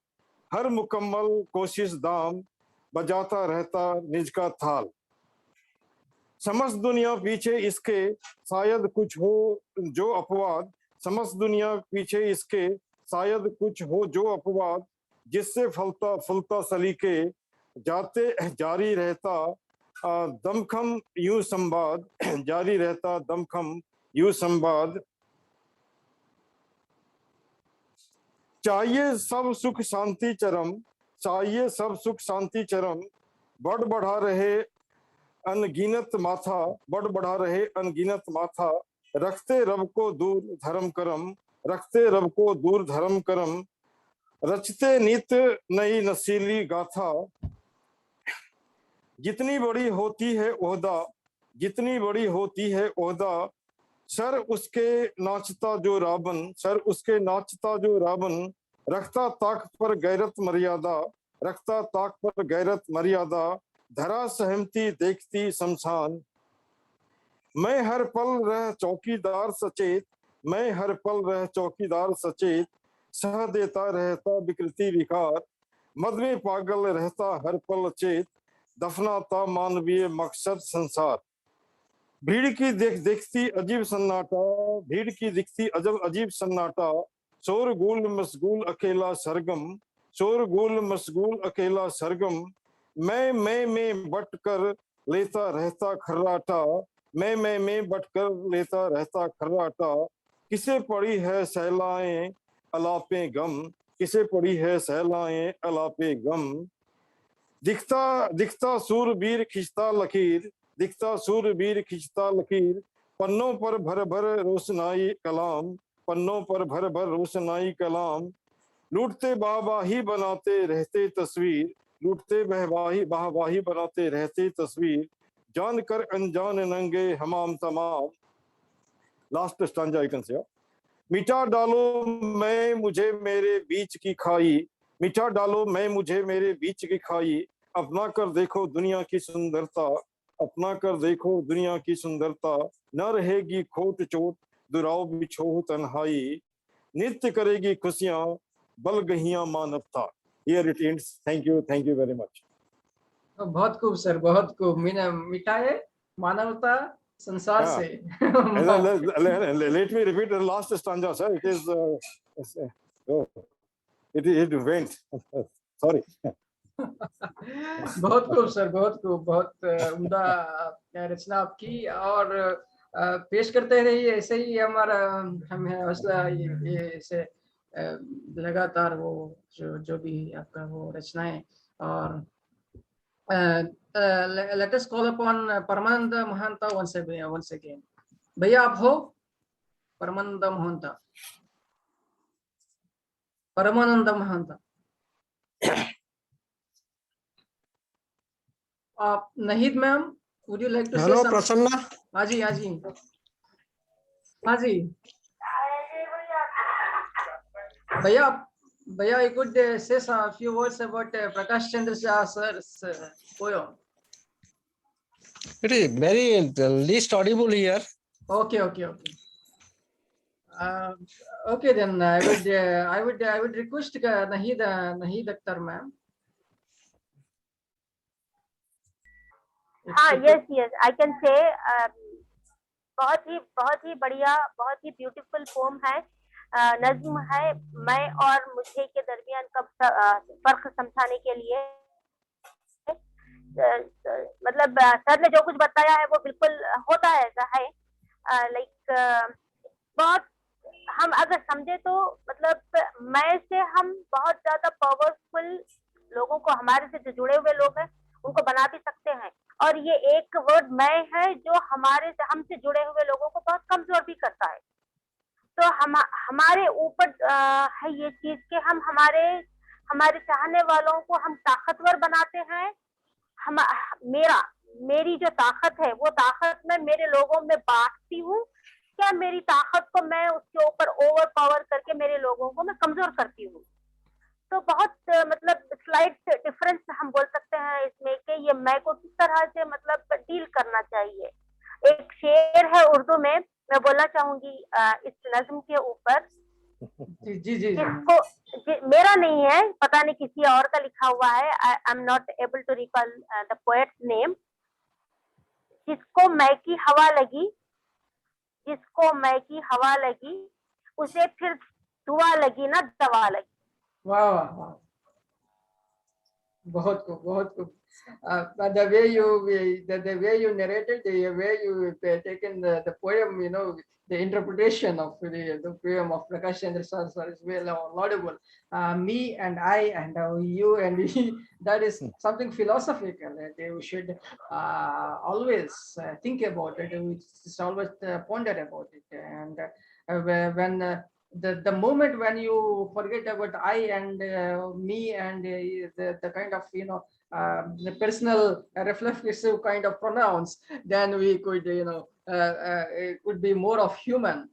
हर मुकम्मल कोशिश दाम, बजाता रहता निज का थाल। समस्त दुनिया पीछे इसके शायद कुछ हो जो अपवाद, समस्त दुनिया पीछे इसके शायद कुछ हो जो अपवाद, जिससे फलता फूलता सलीके जाते जारी रहता दमखम यूं संवाद, जारी रहता दमखम यूं संवाद। चाहिए सब सुख शांति चरम, चाहिए सब सुख शांति चरम, बढ़ बढ़ा रहे अनगिनत माथा, बढ़ बढ़ा रहे अनगिनत माथा, रखते रब को दूर धर्म करम, रखते रब को दूर धर्म करम, रचते नित्य नई नसीली गाथा। जितनी बड़ी होती है ओहदा, जितनी बड़ी होती है ओहदा, सर उसके नाचता जो रावण, सर उसके नाचता जो रावण, रखता ताक पर गैरत मर्यादा, रखता ताक पर गैरत मर्यादा, धरा सहमती देखती शमशान। मैं हर पल रह चौकीदार सचेत, मैं हर पल रह चौकीदार सचेत, सह देता रहता विकृति विकार, मद में पागल रहता हर पल चेत, दफनाता मानवीय मकसद संसार। भीड़ की देखती अजीब सन्नाटा, भीड़ की दिखती अजीब सन्नाटा, शोरगुल मशगूल अकेला सरगम, शोरगुल मशगूल अकेला सरगम, मैं में बट कर लेता रहता खर्राटा, मैं में बट कर लेता रहता खर्राटा। किसे पड़ी है सहलाएं अलापे गम, किसे पड़ी है सहलाएं अलापे गम। दिखता दिखता सूरबीर खिंचता लकीर, दिखता सूरबीर खिंचता लकीर, पन्नों पर भर भर रोशनाई कलाम, पन्नों पर भर भर रोशनाई कलाम। लूटते बाहबाही बनाते रहते तस्वीर, लूटते बाहबाही बनाते रहते तस्वीर, जानकर अनजान नंगे हमाम तमाम। Last stanza I can say. मिटा डालो मैं मुझे मेरे बीच की खाई, मिटा डालो मैं मुझे मेरे बीच की खाई, अपना कर देखो दुनिया की सुंदरता, अपना कर देखो दुनिया की सुंदरता, न रहेगी खोट चोट दुराव बिछोह तन्हाई, नित्य करेगी खुशियां बल गहियां मानवता। Here it ends. Thank you very much. बहुत खूब सर, बहुत खूब। मिटाए मानवता संसार हाँ। से। Let me repeat the last stanza, sir. It is it went. Sorry. बहुत खूब सर, बहुत खूब, बहुत उम्दा रचना आपकी। और पेश करते रहिए ऐसे ही, हमारा हमें हौसला ये ऐसे लगातार वो जो भी आपका वो रचनाएं। और let us call upon Paramananda Mahanta once again. भैया आप हो? परमानंद महंता, परमानंद महंता। आप नहीद ma'am, would you like to say Hello, something? Prasanna. हाँ जी, हाँ जी, हाँ जी भैया, भैया you could say a few words about Prakash Chandra Jha sir's poem. It is very least audible here. Okay. Okay, then I would request Nahid Akhtar ma'am. yes, I can say बहुत ही बढ़िया, बहुत ही beautiful pome है, नज्म है। मैं और मुझे के दरमियान का फर्क समझाने के लिए मतलब सर ने जो कुछ बताया है वो बिल्कुल होता है, ऐसा है। लाइक बहुत हम अगर समझे तो मतलब मैं से हम बहुत ज्यादा पावरफुल लोगों को, हमारे से जो जुड़े हुए लोग हैं उनको बना भी सकते हैं। और ये एक वर्ड मैं है जो हमसे जुड़े हुए लोगों को बहुत कमजोर भी करता है। तो हमारे ऊपर है ये चीज कि हम हमारे चाहने वालों को हम ताकतवर बनाते हैं। मेरी जो ताकत है वो ताकत मैं मेरे लोगों में बांटती हूँ, क्या मेरी ताकत को मैं उसके ऊपर ओवर पावर करके मेरे लोगों को मैं कमजोर करती हूँ। तो बहुत मतलब स्लाइट डिफरेंस हम बोल सकते हैं इसमें कि ये मैं को किस तरह से मतलब डील करना चाहिए। एक शेर है उर्दू में, मैं बोलना चाहूंगी इस नज्म के ऊपर। जी। मेरा नहीं है, पता नहीं किसी और का लिखा हुआ है. I am not able to recall the poet's name. जिसको मैं की हवा लगी, जिसको मैं की हवा लगी, उसे फिर दुआ लगी ना दवा लगी. वाह वाह वाह, बहुत खूब, बहुत खूब. But the way the way you narrated, the way you taken the poem, you know, the interpretation of the poem of Prakash Chandra Sar is well laudable. Me and I and you and we, that is something philosophical that we should always think about it. We just always ponder about it. And when the moment when you forget about I and me and the kind of, you know, the personal reflexive kind of pronouns, then we could, you know, it could be more of human,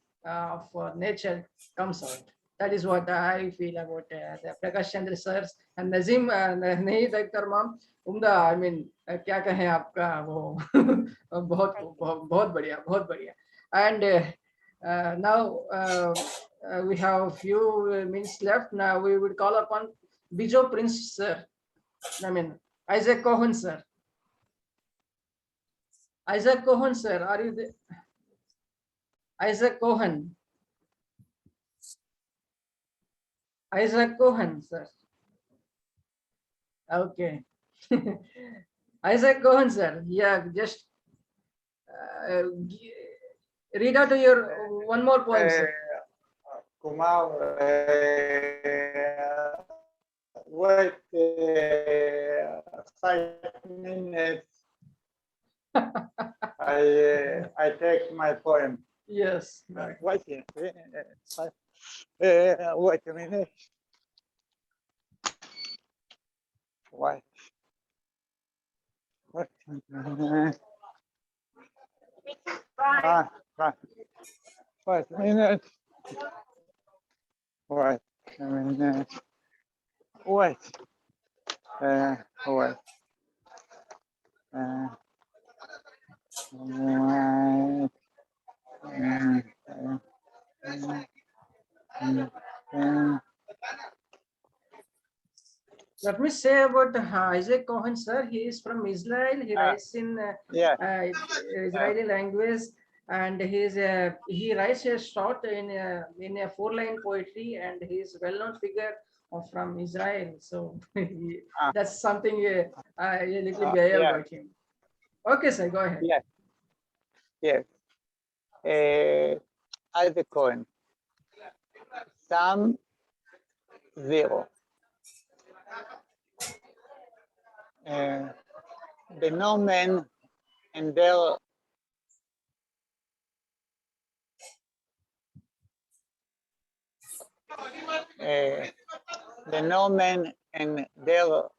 for nature comes out. That is what I feel about the Prakash Chandra sirs and Nazim नहीं Dr. Ma'am. उम्दा, I mean, क्या कहें आपका वो बहुत बहुत बढ़िया, बहुत बढ़िया. And now we have a few minutes left. Now we would call upon Bijo Prince sir. I mean, Isaac Cohen sir. Isaac Cohen sir, are you there? Isaac Cohen. Isaac Cohen sir. Okay. Isaac Cohen sir. Yeah, just read out your one more poem, sir. Kumar, wait 5 minutes. I take my poem. Yes. Wait, wait a minute. Wait. Wait a minute. Wait a minute. Wait a minute. Wait. Wait. Let me say about Isaac Cohen sir. He is from Israel. He writes in Israeli language, and he writes a short in a 4-line poetry, and he is well-known figure from Israel. So that's something a little bit about him. Okay, sir, go ahead. Yes. Yes. Isaac Cohen. Psalm 0. The nomen and their the nomen and their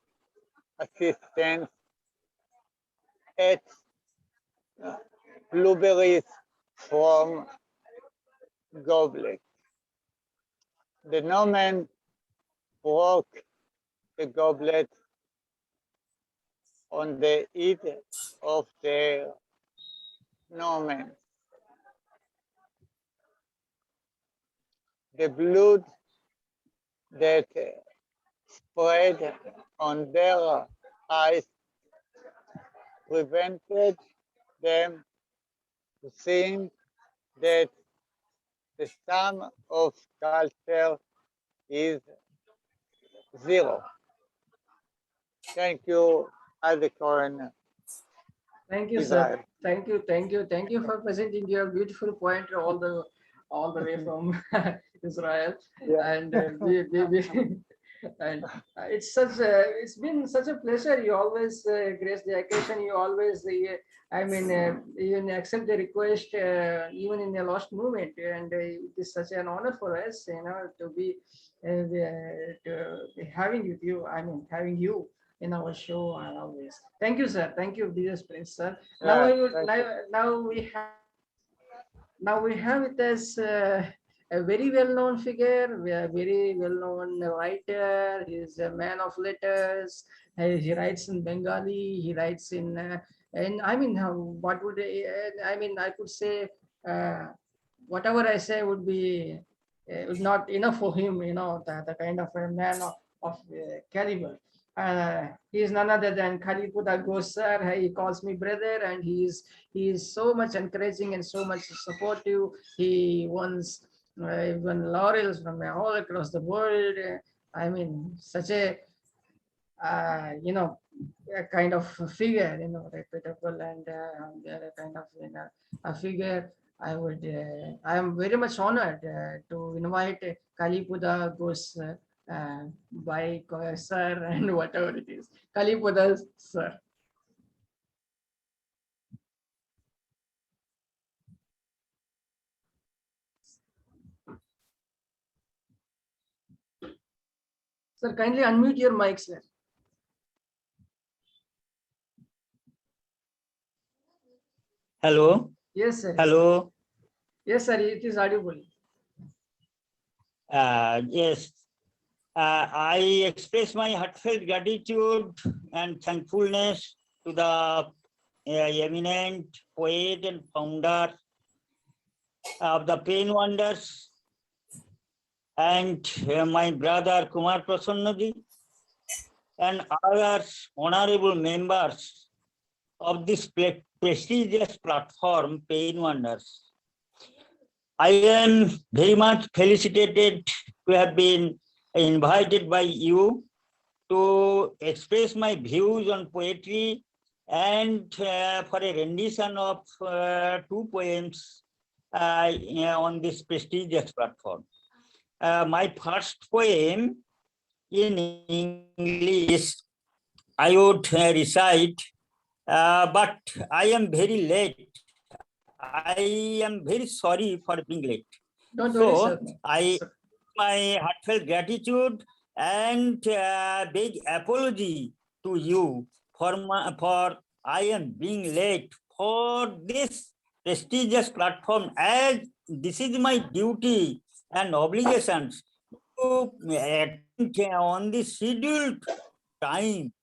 assistants ate blueberries from goblet. The nomen broke the goblet on the head of the nomen. The blood that spread on their eyes prevented them to think that the sum of culture is 0. Thank you, Isaac Cohen. Thank you, sir. Thank you for presenting your beautiful point all the way from Israel. Yeah. And and it's been such a pleasure. You always grace the occasion. You always even accept the request even in the last moment, and it is such an honor for us, you know, to be having with you. Having you in our show and always. Thank you, sir. Thank you, BS Prince, sir. Now we have with us a very well-known figure, a very well-known writer. He's a man of letters. He writes in Bengali. He writes in, what would I could say, whatever I say would be was not enough for him, the kind of a man of caliber. He is none other than Kalipuda Ghosh sir. He calls me brother, and he is so much encouraging and so much supportive. He wants even laurels from all across the world. I mean, such a a kind of figure, reputable and kind of a figure. I am very much honored to invite Kalipuda Ghosh by sir and whatever it is. Kalipuda sir. Sir, kindly unmute your mic, sir. Hello. Yes, sir. Hello. Yes, sir. It is audible. Yes. I express my heartfelt gratitude and thankfulness to the eminent poet and founder of the Pain Wonders and my brother Kumar Prasannaji and other honorable members of this prestigious platform, Pain Wonders. I am very much felicitated to have been invited by you to express my views on poetry and for a rendition of 2 poems on this prestigious platform. My first poem in English, I would recite, but I am very late. I am very sorry for being late. Don't worry, So sir. I my heartfelt gratitude and big apology to you for I am being late for this prestigious platform, as this is my duty and obligations to attend on the scheduled time.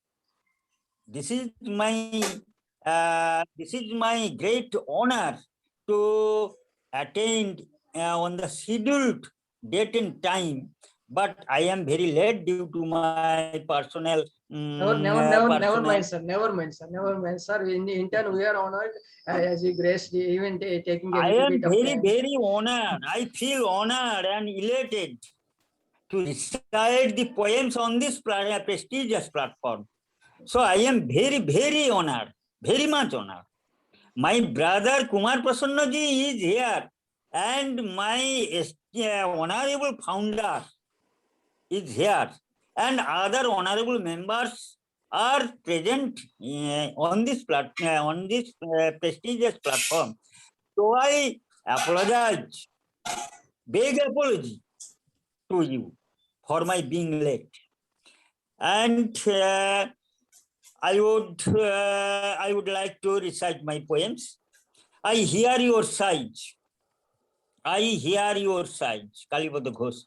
This is my great honor to attend on the scheduled date and time, but I am very late due to my personal. Never mind, sir. Never mind, sir. In turn, we are honored as you graced even taking a I little am bit of very, time. very honored. I feel honored and elated to recite the poems on this prestigious platform. So I am very, very honored, very much honored. My brother Kumar Prasannaji is here, and my honorable founder is here, and other honorable members are present on this prestigious platform. So I apologize, big apology to you for my being late, and I would like to recite my poems. I hear your sighs. I hear your sighs, Kalipada Ghosh.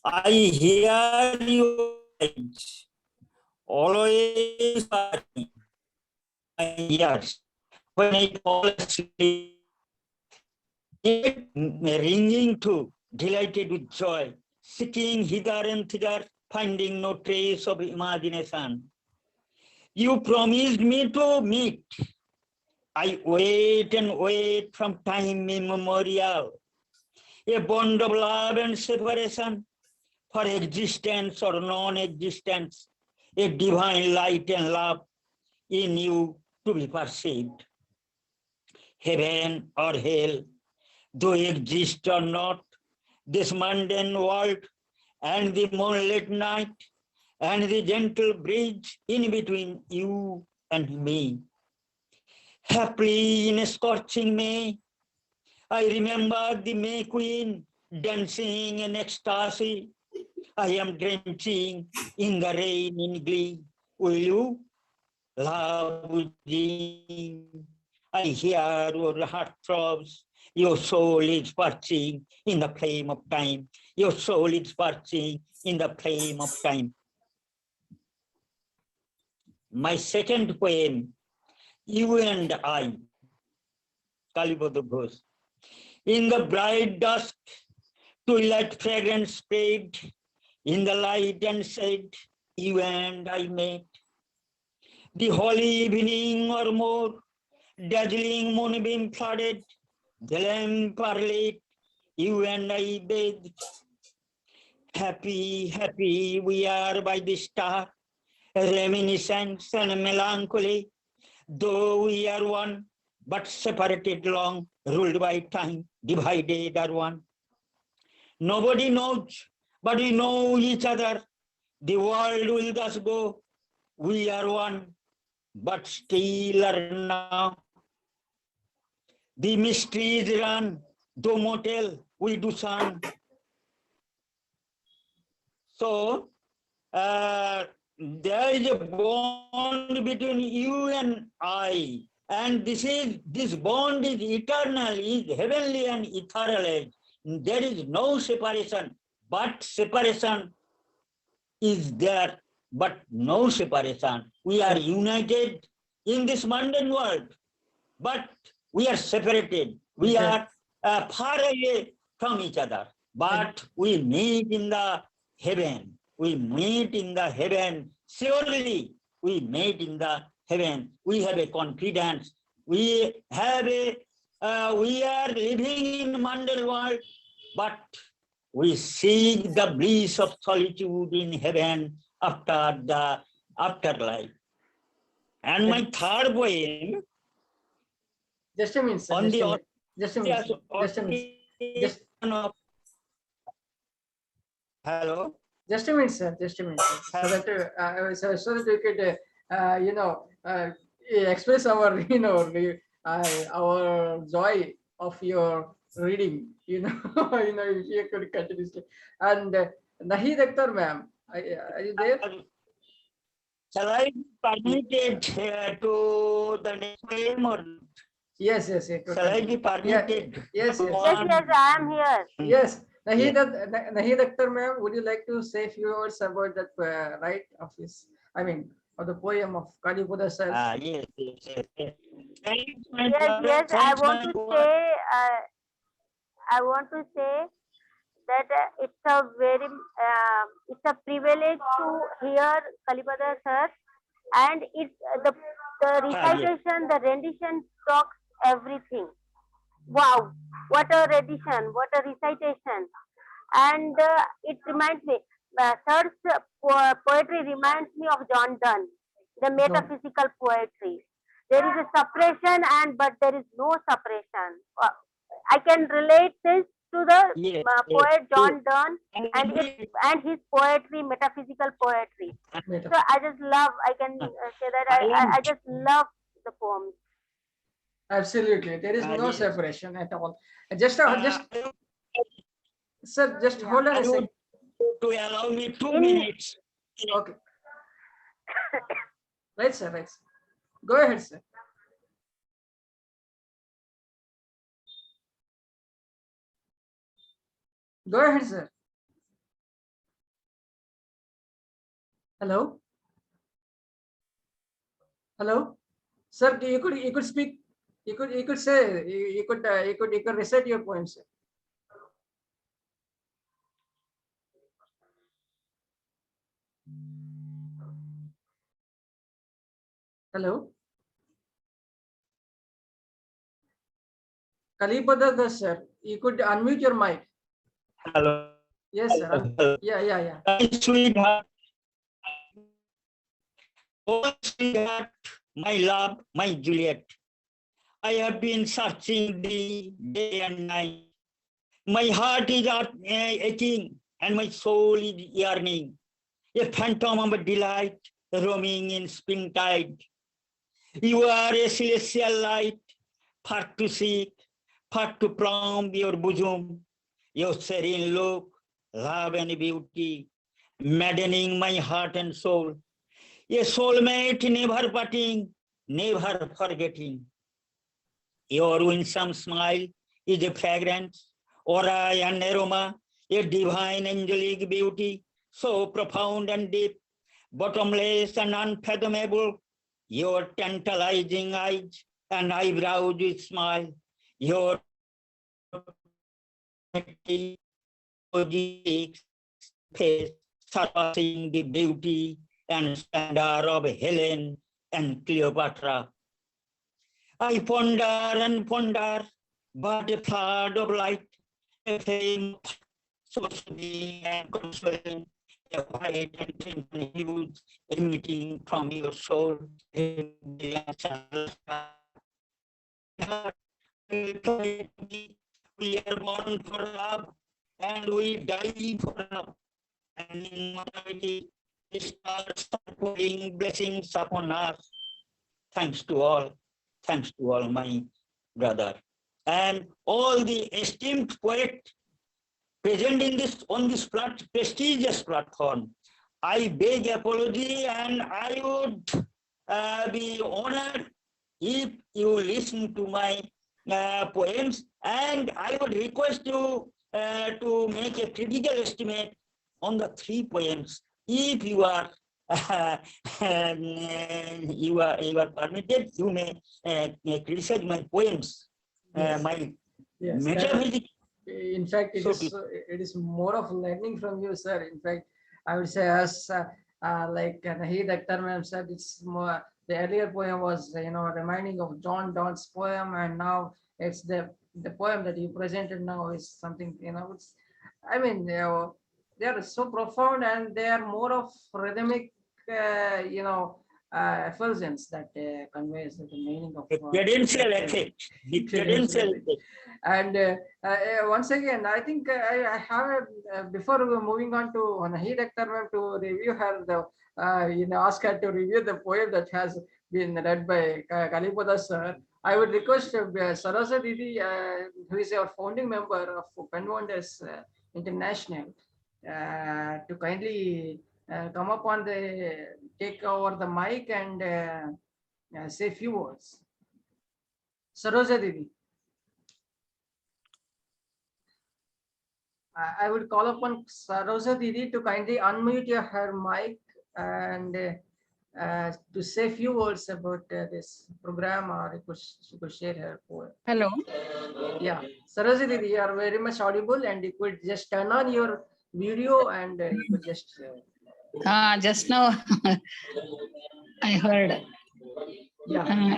I hear your sighs, always my ears. When I fall asleep, ringing too, delighted with joy, seeking hither and thither, finding no trace of imagination. You promised me to meet. I wait and wait from time immemorial, a bond of love and separation, for existence or non-existence, a divine light and love in you to be perceived. Heaven or hell, though exist or not, this mundane world and the moonlit night and the gentle bridge in between you and me. Happily in a scorching May, I remember the May Queen dancing in ecstasy. I am drenching in the rain in glee. Will you, love, I hear your heart throbs. Your soul is perching in the flame of time. Your soul is perching in the flame of time. My second poem, You and I, Kalipada Ghosh. In the bright dusk, Twilight fragrance spread in the light and said, you and I met. The holy evening or more, dazzling moonbeam flooded, the lamp are lit, you and I bathed. Happy, happy we are by the star, reminiscence and melancholy, though we are one, but separated long, ruled by time, divided are one. Nobody knows, but we know each other. The world will thus go. We are one, but still are now. The mysteries run, though motel, we do sun. So, there is a bond between you and I. And this bond is eternal, is heavenly and ethereal. There is no separation, but separation is there, but no separation. We are united in this mundane world, but we are separated. We are far away from each other, but we meet in the heaven. We meet in the heaven. Surely we meet in the heaven. We have a confidence. We have a, we are living in mundane world, but we seek the bliss of solitude in heaven after the afterlife. And my third poem, Just a minute, sir. on the Just a minute. Just a minute. Just, hello. just a minute, sir. Just a minute. Sir. So that we could, express our, our joy of your reading. If you could continuously. And Nahid Akhtar, ma'am, are you there? Shall I be permitted to the next poem or Yes. shall I be permitted? Yes. Yes, I am here. Yes. Nahid Akhtar, ma'am, would you like to say a few words about that right of his, of the poem of Kalipada sir? Yes. Yes, I want to say that it's a privilege to hear Kalipada sir, and it's the recitation, the rendition talks everything. Wow, what a rendition, what a recitation. And it reminds me, sir's poetry reminds me of John Donne, the metaphysical poetry. There is a separation, but there is no separation. I can relate this to the poet John Donne and his poetry, metaphysical poetry. So I just love, I can say that I just love the poems. Absolutely, there is no separation at all. Sir, just hold on a second. To allow me 2 minutes. Okay. Right, sir. Right. Go ahead, sir. Go ahead, sir. Hello. Hello, sir. You could speak. You could say. You could recite your poem, sir. Hello. Kalipada sir, you could unmute your mic. Hello. Yes, sir. Yeah. My sweetheart. Oh, sweetheart, my love, my Juliet. I have been searching thee day and night. My heart is aching and my soul is yearning. A phantom of delight roaming in springtide. You are a celestial light, far to seek, far to plumb your bosom. Your serene look, love and beauty, maddening my heart and soul. A soulmate never parting, never forgetting. Your winsome smile is a fragrance, aura and aroma, a divine angelic beauty, so profound and deep, bottomless and unfathomable. Your tantalizing eyes and eyebrows with smile, your face, surpassing the beauty and splendor of Helen and Cleopatra. I ponder and ponder, but a flood of light, a flame so soothing and consoling, a white and crimson hues emitting from your soul. We are born for love and we die for love. And in mortality, the stars are pouring blessings upon us. Thanks to all my brother. And all the esteemed poet present in this on this prestigious platform. I beg apology, and I would be honored if you listen to my poems, and I would request you to make a critical estimate on the 3 poems. If you are you are permitted, you may criticize my poems, Yes. my Yes, metaphysics. in fact, it is more of learning from you, sir. In fact, I would say, as like Nahid Akhtar ma'am said, it's more. The earlier poem was, reminding of John Donne's poem, and now it's the poem that you presented now is something, it's. I mean, they are so profound, and they are more of rhythmic, effulgence that conveys the meaning of. Credential effect. The credential effect. And once again, I think I have before moving on to Nahid Akhtar ma'am to review her, ask her to review the poem that has been read by Kalipada sir. I would request Saroja Didi, who is our founding member of Pen Wonders International, to kindly come up on take over the mic and say a few words. Saroja Didi. I would call upon Saroja Didi to kindly unmute her mic and to say a few words about this program, or she could share her poem. Hello. Yeah, Saroja Didi, you are very much audible, and you could just turn on your video and you could just. Just now I heard. Yeah.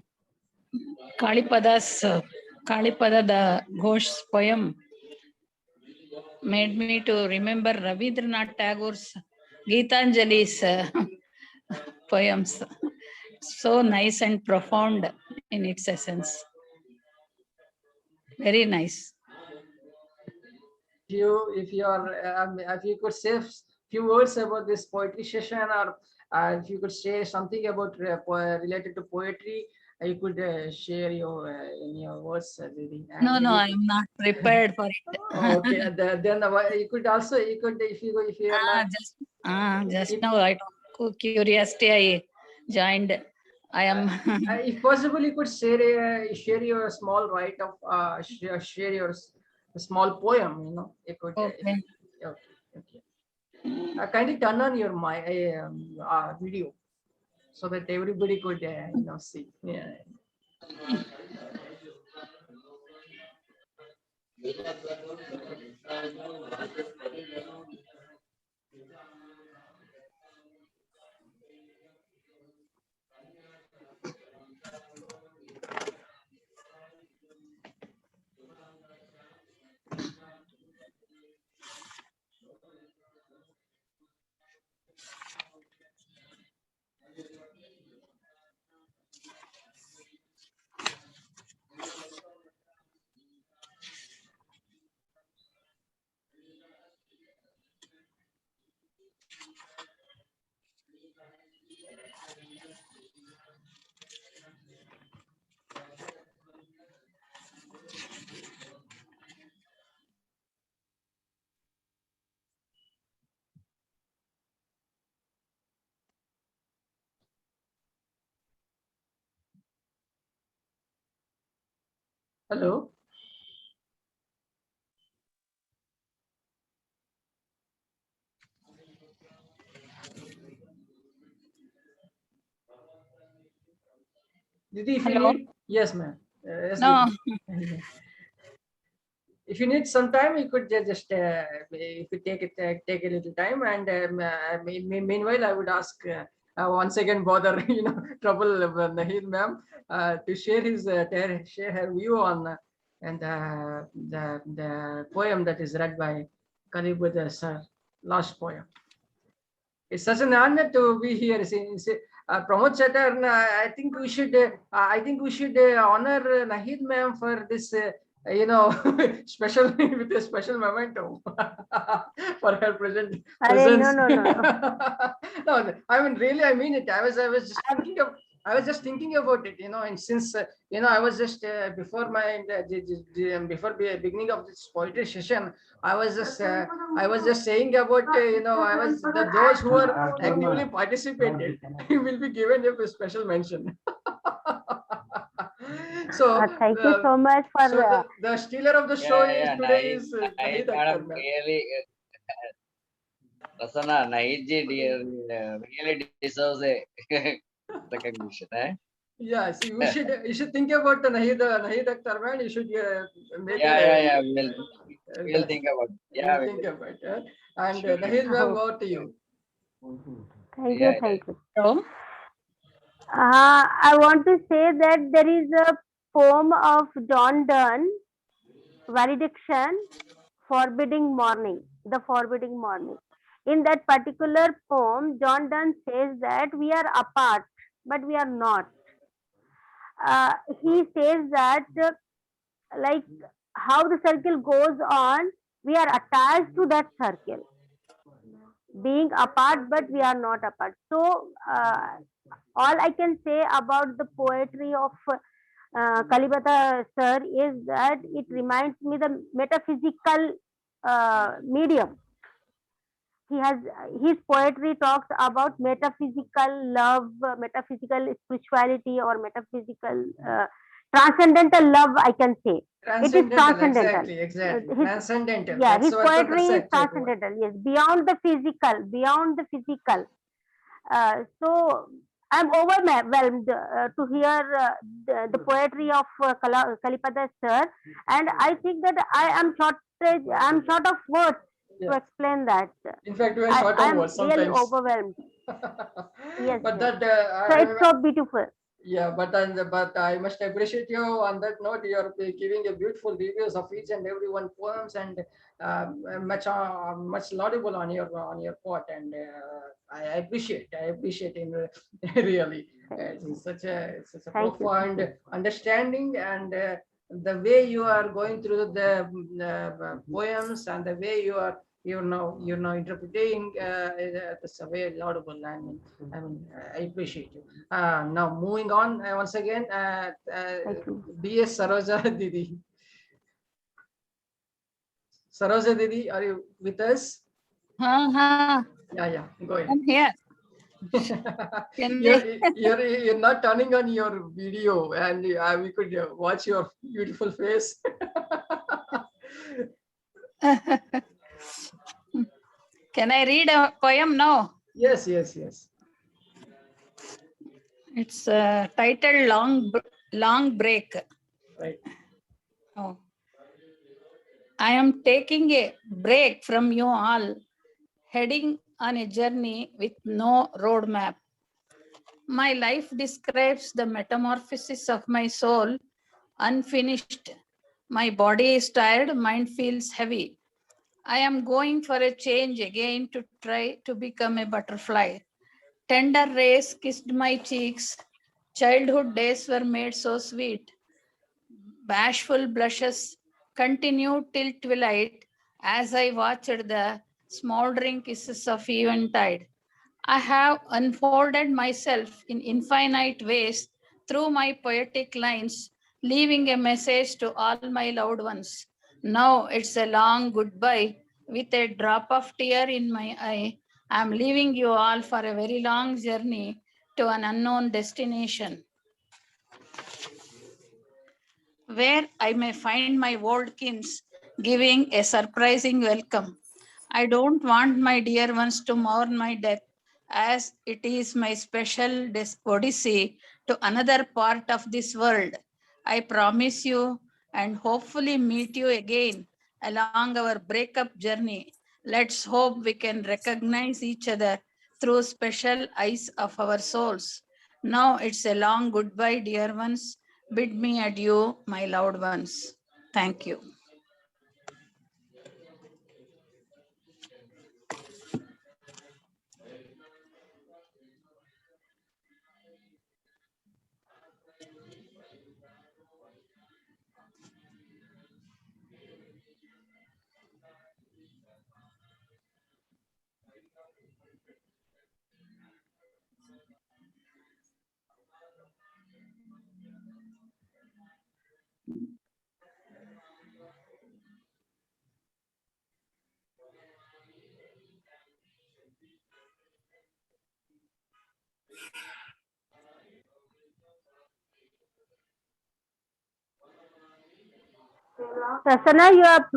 Kalipada the Ghosh's poem made me to remember Rabindranath Tagore's Gitanjali's poems. So nice and profound in its essence. Very nice. If you could say a few words about this poetry session, or if you could say something about related to poetry, you could share in your words. No, I am not prepared for it. Okay, then you could also if you are not. Just now, out of curiosity, I joined. I am. If possible, you could share your small write of share your small poem. You could. Okay. Okay. Kindly turn on your video so that everybody could see. Yeah. Hello. Didi, if you need, yes, ma'am. Yes, No. if you need some time, you could just if you take a little time, and meanwhile, I would ask once again bother trouble Nahid ma'am to share share her view on and the poem that is read by Kalibata sir, last poem. It's such an honor to be here. Pramod Chatter, I think we should honor Nahid ma'am for this special with a special memento for her presence. No, I mean really, I mean it. I was just thinking about it, and since I was just before before the beginning of this poetry session, I was just saying about those who are actively participated will be given a special mention. So thank you so much for so the stealer of the show is Nahid Akhtar, ma'am. Really, Prasanna, Nahid ji really deserves a recognition. Yeah, see, you should think about the Nahid Akhtar, man. You should make Yeah. We'll think about it. Yeah, we'll think about it. And Nahid, ma'am, over to you. Thank you. So, I want to say that there is a poem of John Donne, Valediction, Forbidding Morning, The Forbidding Morning. In that particular poem, John Donne says that we are apart, but we are not. He says that like how the circle goes on, we are attached to that circle, being apart, but we are not apart. So all I can say about the poetry of Kalibata sir is that it reminds me the metaphysical medium. His poetry talks about metaphysical love, metaphysical spirituality, or metaphysical transcendental love, I can say. It is transcendental. Exactly. Transcendental. Yeah, his poetry is transcendental. Yes, beyond the physical. So I'm overwhelmed to hear the poetry of Kalipata sir, and I think that I'm short of words to explain that. In fact, we are short of words sometimes. I'm really overwhelmed. Yes, but yes. That so it's so beautiful. Yeah, but I must appreciate you on that note. You are giving a beautiful reviews of each and every one poems, and much laudable on your part, and I appreciate him really. It's such a profound understanding, and the way you are going through the poems, and the way you're now interpreting it's a very laudable. I appreciate you. Now moving on once again, B.S. Saroja Didi. Saroja Didi, are you with us? Yeah, go ahead. I'm here. You're not turning on your video, and we could watch your beautiful face. Can I read a poem now? Yes. It's titled Long Break. Right. Oh. I am taking a break from you all, heading on a journey with no roadmap. My life describes the metamorphosis of my soul, unfinished. My body is tired, mind feels heavy. I am going for a change again to try to become a butterfly. Tender rays kissed my cheeks. Childhood days were made so sweet. Bashful blushes continued till twilight as I watched the smoldering kisses of eventide. I have unfolded myself in infinite ways through my poetic lines, leaving a message to all my loved ones. Now it's a long goodbye with a drop of tear in my eye. I'm leaving you all for a very long journey to an unknown destination, where I may find my old kins giving a surprising welcome. I don't want my dear ones to mourn my death, as it is my special odyssey to another part of this world. I promise you and hopefully meet you again along our breakup journey. Let's hope we can recognize each other through special eyes of our souls. Now it's a long goodbye, dear ones. Bid me adieu, my loved ones. Thank you. Prasanna, your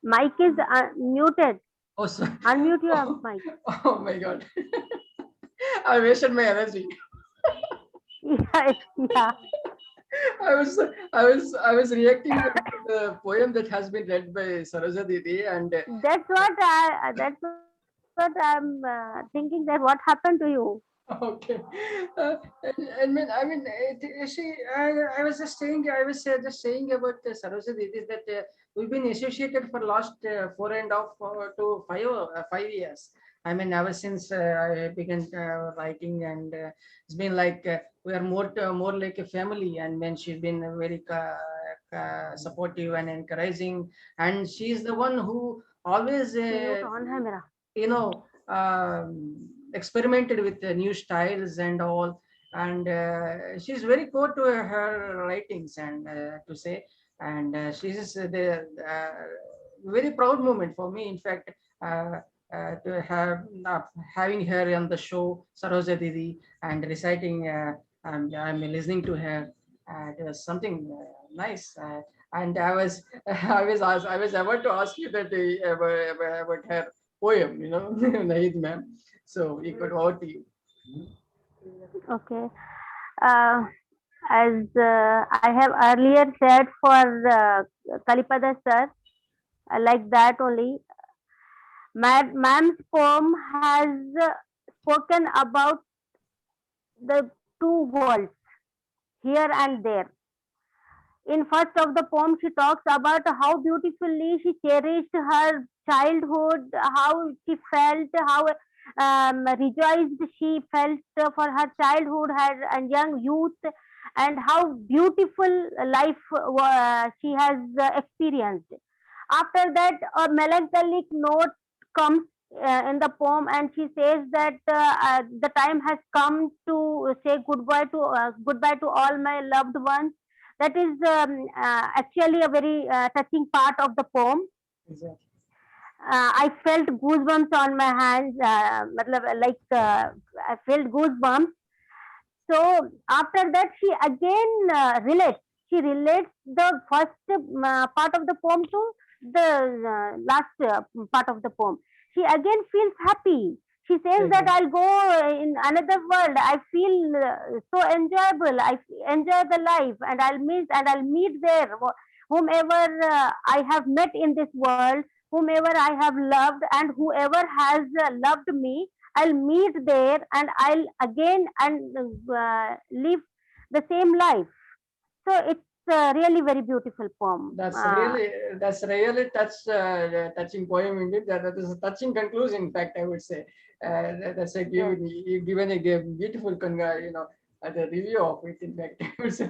mic is muted. Oh, sorry. Unmute your mic. Oh my God. I wasted my energy. Yeah, yeah. I was reacting to the poem that has been read by Saroja Didi, and That's what I'm thinking, that what happened to you? okay. I mean, I was just saying, just saying about Saroja Didi is that we've been associated for last 4.5 to 5 years. I mean, ever since I began writing, and it's been like we are more like a family. And when she's been very supportive and encouraging, and she's the one who always, Mute on hai mera. you know, experimented with the new styles and all. And she's very core to her writings, and to say, and she's the very proud moment for me, in fact, to have having her on the show, Saroja Didi, and reciting. I'm listening to her. It was something nice. And I was I was about to ask you that about her poem, you know, Nahid ma'am. So we could over to you. Okay. As I have earlier said for Kalipada sir, like that only, ma'am's poem has spoken about the two worlds, here and there. In first of the poem, she talks about how beautifully she cherished her childhood, how she felt, how rejoiced she felt for her childhood, her and young youth, and how beautiful life she has experienced. After that, a melancholic note comes in the poem, and she says that the time has come to say goodbye to all my loved ones. That is actually a very touching part of the poem. Exactly. I felt goosebumps on my hands, I felt goosebumps. So after that, she again relates. She relates the first part of the poem to the last part of the poem. She again feels happy. She says that I'll go in another world. I feel so enjoyable. Enjoy the life, and I'll meet there whomever I have met in this world, whomever I have loved, and whoever has loved me. I'll meet there, and I'll again and live the same life. So it's a really very beautiful poem. That's really touching poem indeed. That is a touching conclusion. In fact, I would say that's a you've given a beautiful you know, the review of it. In fact, I would say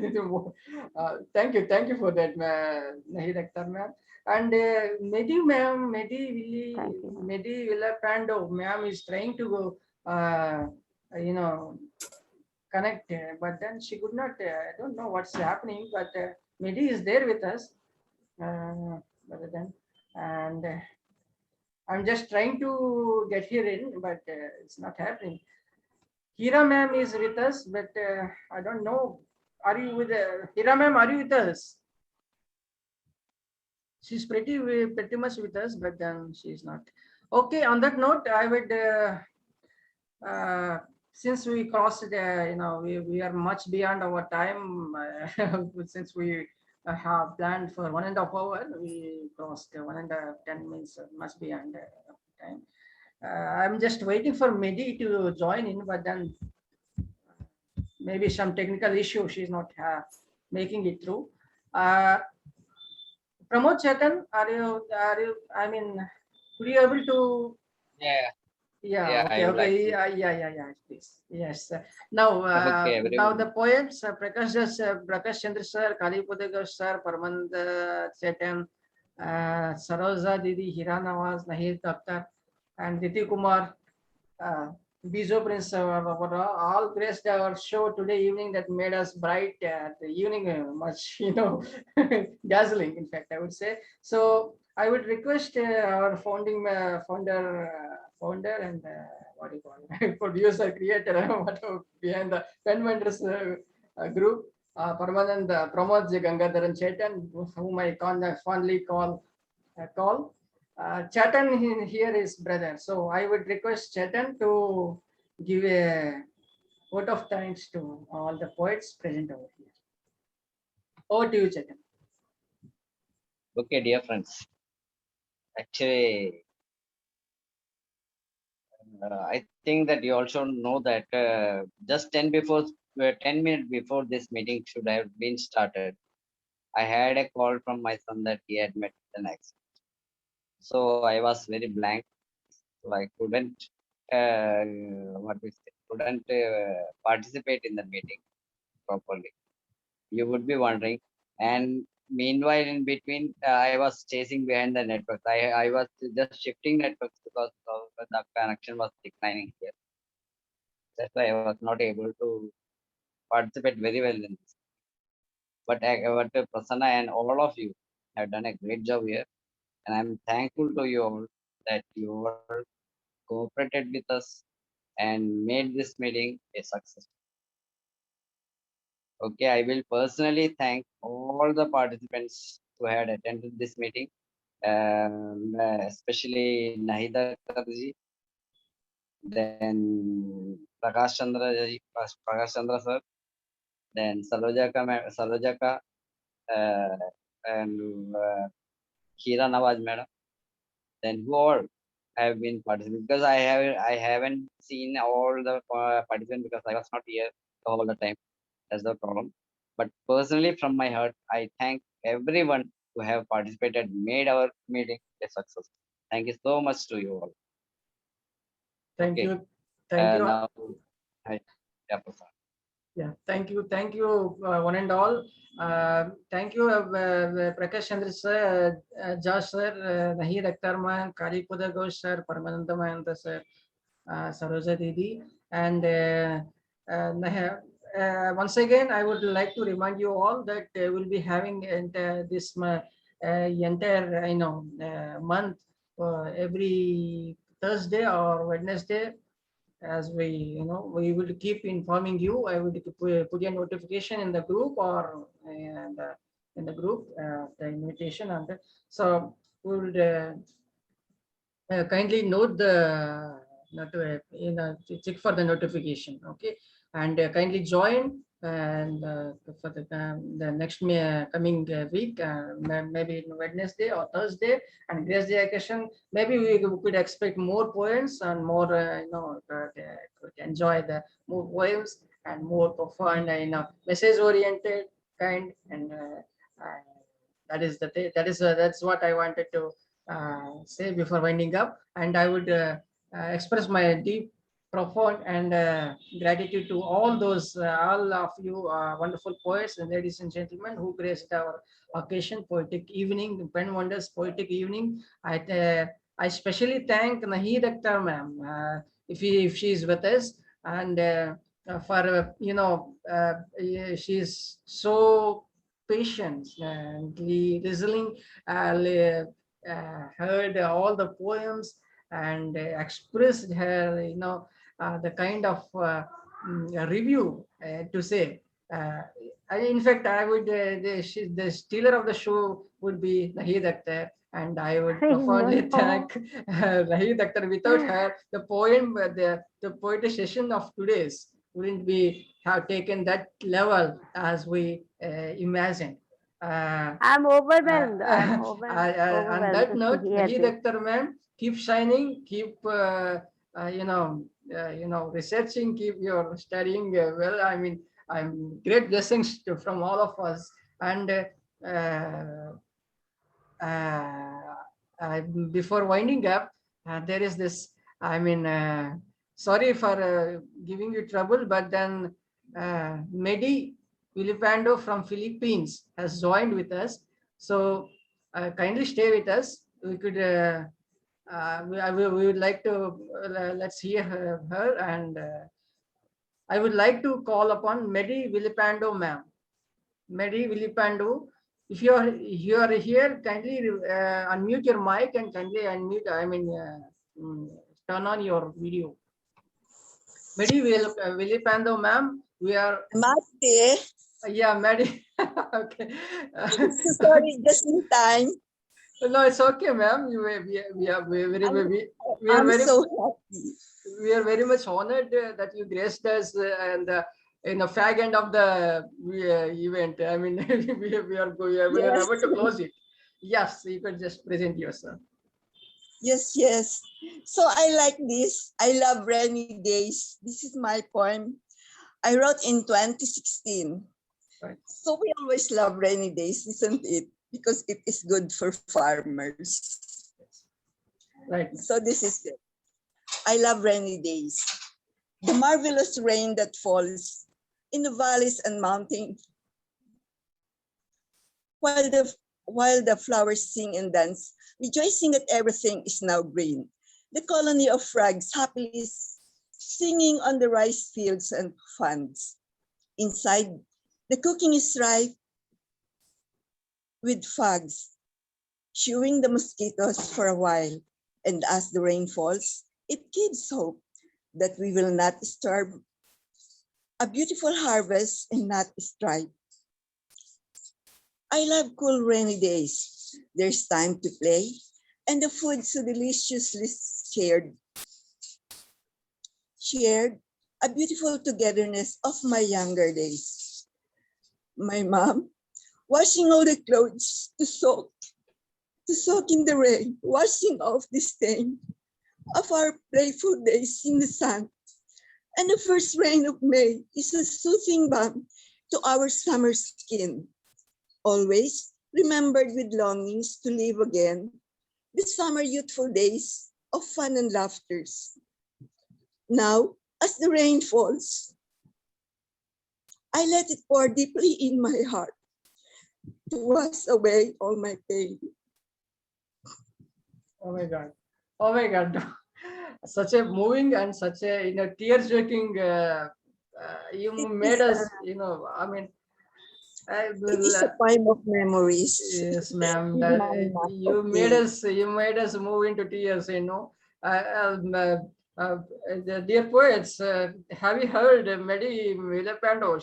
thank you for that, Nahid Akhtar ma'am. And Mehdi ma'am, Mehdi Villapando ma'am is trying to go, you know, connect, but then she could not. I don't know what's happening, but Mehdi is there with us. But then, and I'm just trying to get here in, but it's not happening. Hira ma'am is with us, but I don't know. Are you with Hira ma'am? Are you with us? She's pretty much with us, but then she's not. Okay. On that note, I would, since we crossed, you know, we are much beyond our time, since we I have planned for 1.5 hours. We crossed 1.5 minutes, must be under time. I'm just waiting for Mehdi to join in, but then maybe some technical issue. She's not making it through. Pramod Chetan, I mean, could you able to? Yeah. Yeah, Yeah, okay, I would like okay, to. yeah, please. Yes. Now, Okay, now everyone. the poets, Prakash Chandra sir, Kali Pudegar sir, Parmand Chetan, Saroja Didi, Hira Nawaz, Nahir Akhtar, and Diti Kumar, Bijo Prince, all graced our show today evening that made us bright at the evening, much, dazzling, in fact, I would say. So I would request our founder and what do you call it, producer, creator, whatever, behind the Pen Vendors group, Parmanand Pramod Gangadharan Chetan, whom I fondly call. Chetan here is brother. So I would request Chetan to give a vote of thanks to all the poets present over here. Over to you, Chetan. Okay, dear friends. Actually, I think that you also know that just 10 minutes before this meeting should have been started, I had a call from my son that he had met an accident. So I was very blank. So I couldn't, couldn't participate in the meeting properly. You would be wondering. And meanwhile, in between, I was chasing behind the network. I was just shifting networks because the connection was declining here. That's why I was not able to participate very well in this. But Prasanna and all of you have done a great job here. And I'm thankful to you all that you all cooperated with us and made this meeting a success. Okay, I will personally thank all the participants who had attended this meeting, especially Nahida Karji, then Prakash Chandra sir, then Salojaka, and Hira Nawaz madam, then who all have been participating, because I haven't seen all the participants because I was not here all the time. That's the problem. But personally, from my heart, I thank everyone who have participated, made our meeting a success. Thank you so much to you all. Thank Okay. you. Thank you. Now, yeah, Prasad. Yeah, thank you, one and all. Thank you, Prakash Chandra sir, Josh sir, Nahir Akhtar man, Kali Puda Ghosh sir, Paramananda Mahanta sir, Saroja Didi, and once again, I would like to remind you all that we'll be having this entire, month every Thursday or Wednesday. As we will keep informing you. I will put a notification in the group or in the group, the invitation on that. So we will kindly note the check for the notification. Okay, and kindly join. And for the next coming week, maybe Wednesday or Thursday, and Grace Day occasion, maybe we could expect more poems and more, could enjoy the more poems and more profound, message-oriented kind, and that's what I wanted to say before winding up. And I would express my deep, profound, and gratitude to all of you wonderful poets and ladies and gentlemen who graced our occasion, poetic evening, Pen Wonders poetic evening. I especially thank Nahid Akhtar ma'am, if she is with us, and for she's so patient and listening, heard all the poems and expressed her, the kind of review to say. In fact, I would, the stealer of the show would be Nahid Akhtar, and I would profoundly thank Nahid Akhtar. Without her, the poem, the poetry session of today's wouldn't be have taken that level as we imagined. I'm overwhelmed. I'm On overwhelmed that to note, hear Naheed this. Akhtar ma'am, keep shining, keep researching, keep your studying well. I mean, I'm great blessings from all of us. And before winding up, there is this. I mean, sorry for giving you trouble, but then Medi Filipando from Philippines has joined with us. So kindly stay with us. We could. We would like to let's hear her and I would like to call upon Medi Vilipando ma'am. Medi Vilipando, if you are here, kindly unmute your mic and kindly unmute. Turn on your video. Medi Vilipando ma'am, we are. Mate. Yeah, Medi. Okay. Sorry, just in time. No, it's okay, ma'am. We are very so happy. We are very much honored that you graced us and in the fag end of the event. I mean, we are about to close it. Yes, you could just present yourself. Yes. So I like this. I love rainy days. This is my poem. I wrote in 2016. Right. So we always love rainy days, isn't it? Because it is good for farmers. Right. So this is it. I love rainy days. The marvelous rain that falls in the valleys and mountains, while the flowers sing and dance, rejoicing that everything is now green. The colony of frogs happily singing on the rice fields and funds. Inside, the cooking is rife with frogs, chewing the mosquitoes for a while. And as the rain falls, it gives hope that we will not starve. A beautiful harvest and not strive. I love cool rainy days. There's time to play and the food so deliciously shared. Shared a beautiful togetherness of my younger days. My mom washing all the clothes to soak in the rain, washing off the stain of our playful days in the sun. And the first rain of May is a soothing balm to our summer skin. Always remembered with longings to live again the summer youthful days of fun and laughters. Now, as the rain falls, I let it pour deeply in my heart to wash away all my pain. Oh my God. Oh my God. Such a moving and such a tear-jerking. You made us. I mean. It is a time of memories. Yes, ma'am. You made us move into tears. The dear poets, have you heard Medi Vilapando?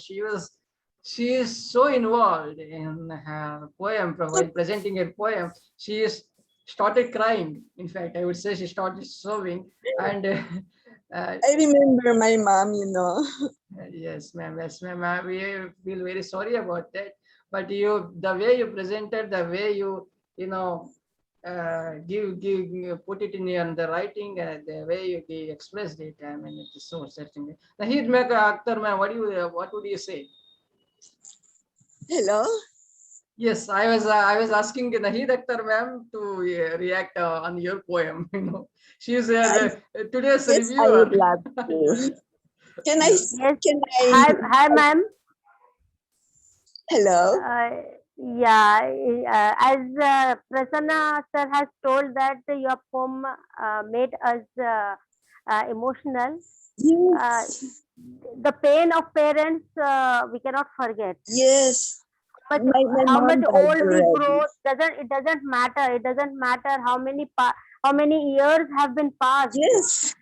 She is so involved in her poem, while presenting her poem. She is started crying. In fact, I would say she started sobbing. And I remember my mom, Yes, ma'am. Yes, ma'am. We feel very sorry about that. But the way you presented, the way you put it in the writing, the way you expressed it. I mean, it is so certainly. Naheed Akhtar, ma'am, what would you say? Hello. Yes, I was asking Naheed Akhtar, ma'am, to react on your poem. She is today's reviewer. I would love to. Hi, ma'am. Hello. As Prasanna sir has told that your poem made us emotional. Yes. The pain of parents we cannot forget. Yes. But my how mom much died old we already. grow doesn't matter. It doesn't matter how many years have been passed. Yes.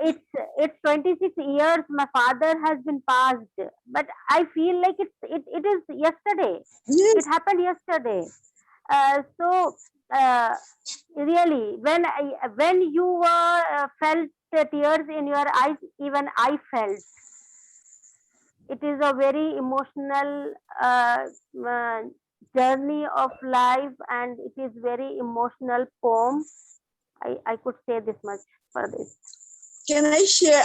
It's 26 years my father has been passed, but I feel like it is yesterday. Yes. It happened yesterday. Really, when you felt the tears in your eyes, even I felt. It is a very emotional journey of life, and it is very emotional poem. I could say this much for this. Can I share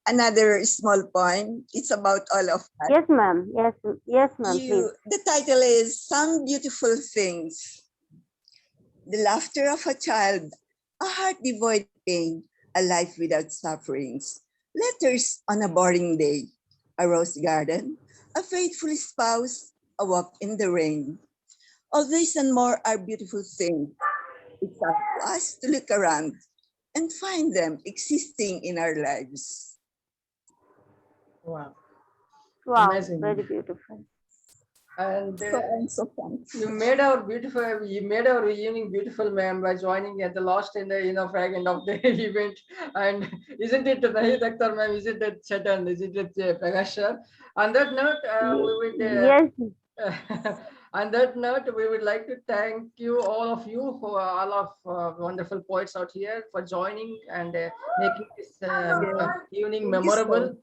another small point? It's about all of us. Yes, ma'am. Yes, ma'am. Please. The title is Some Beautiful Things. The laughter of a child, a heart devoid of pain, a life without sufferings. Letters on a boring day, a rose garden, a faithful spouse, a walk in the rain. All these and more are beautiful things. It's up to us to look around and find them existing in our lives. Wow. Wow, Amazing. very beautiful. And I'm so thankful. you made our evening beautiful, ma'am, by joining at the last in the fragment of the event. And isn't it Naheed Akhtar, ma'am? Isn't it Chetan? Isn't it Prakash sir? On that note, we would Yes. on that note, we would like to thank you, all of you, for all of wonderful poets out here for joining and making this evening Thank you so memorable. much.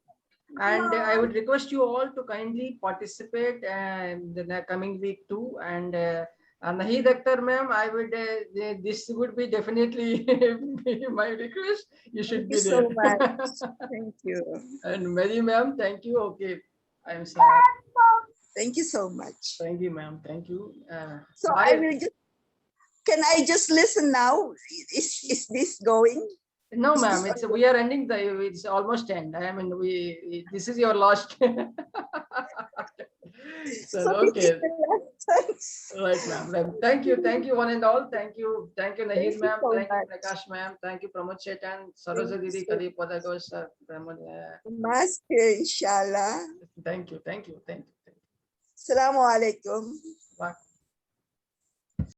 And I would request you all to kindly participate in the coming week too. And Naheed Akhtar, ma'am, I would this would be definitely my request. You should Thank be you there. so much. Thank you. And Mary, ma'am, thank you. Okay, I'm sorry. Thank you so much. Thank you, ma'am. Thank you. So Bye. I will just, can I just listen now? Is this going? No, ma'am. We are ending it's almost end. I mean, this is your last. So okay. Right, ma'am. Thank you, one and all. Thank you, Naheed, ma'am. Thank you, Prakash, ma'am. Thank you, Pramod Chetan, Saroja Didi, Kali Padagosh, sir. Namaste, inshallah. Thank you. Assalamu alaikum. Bye.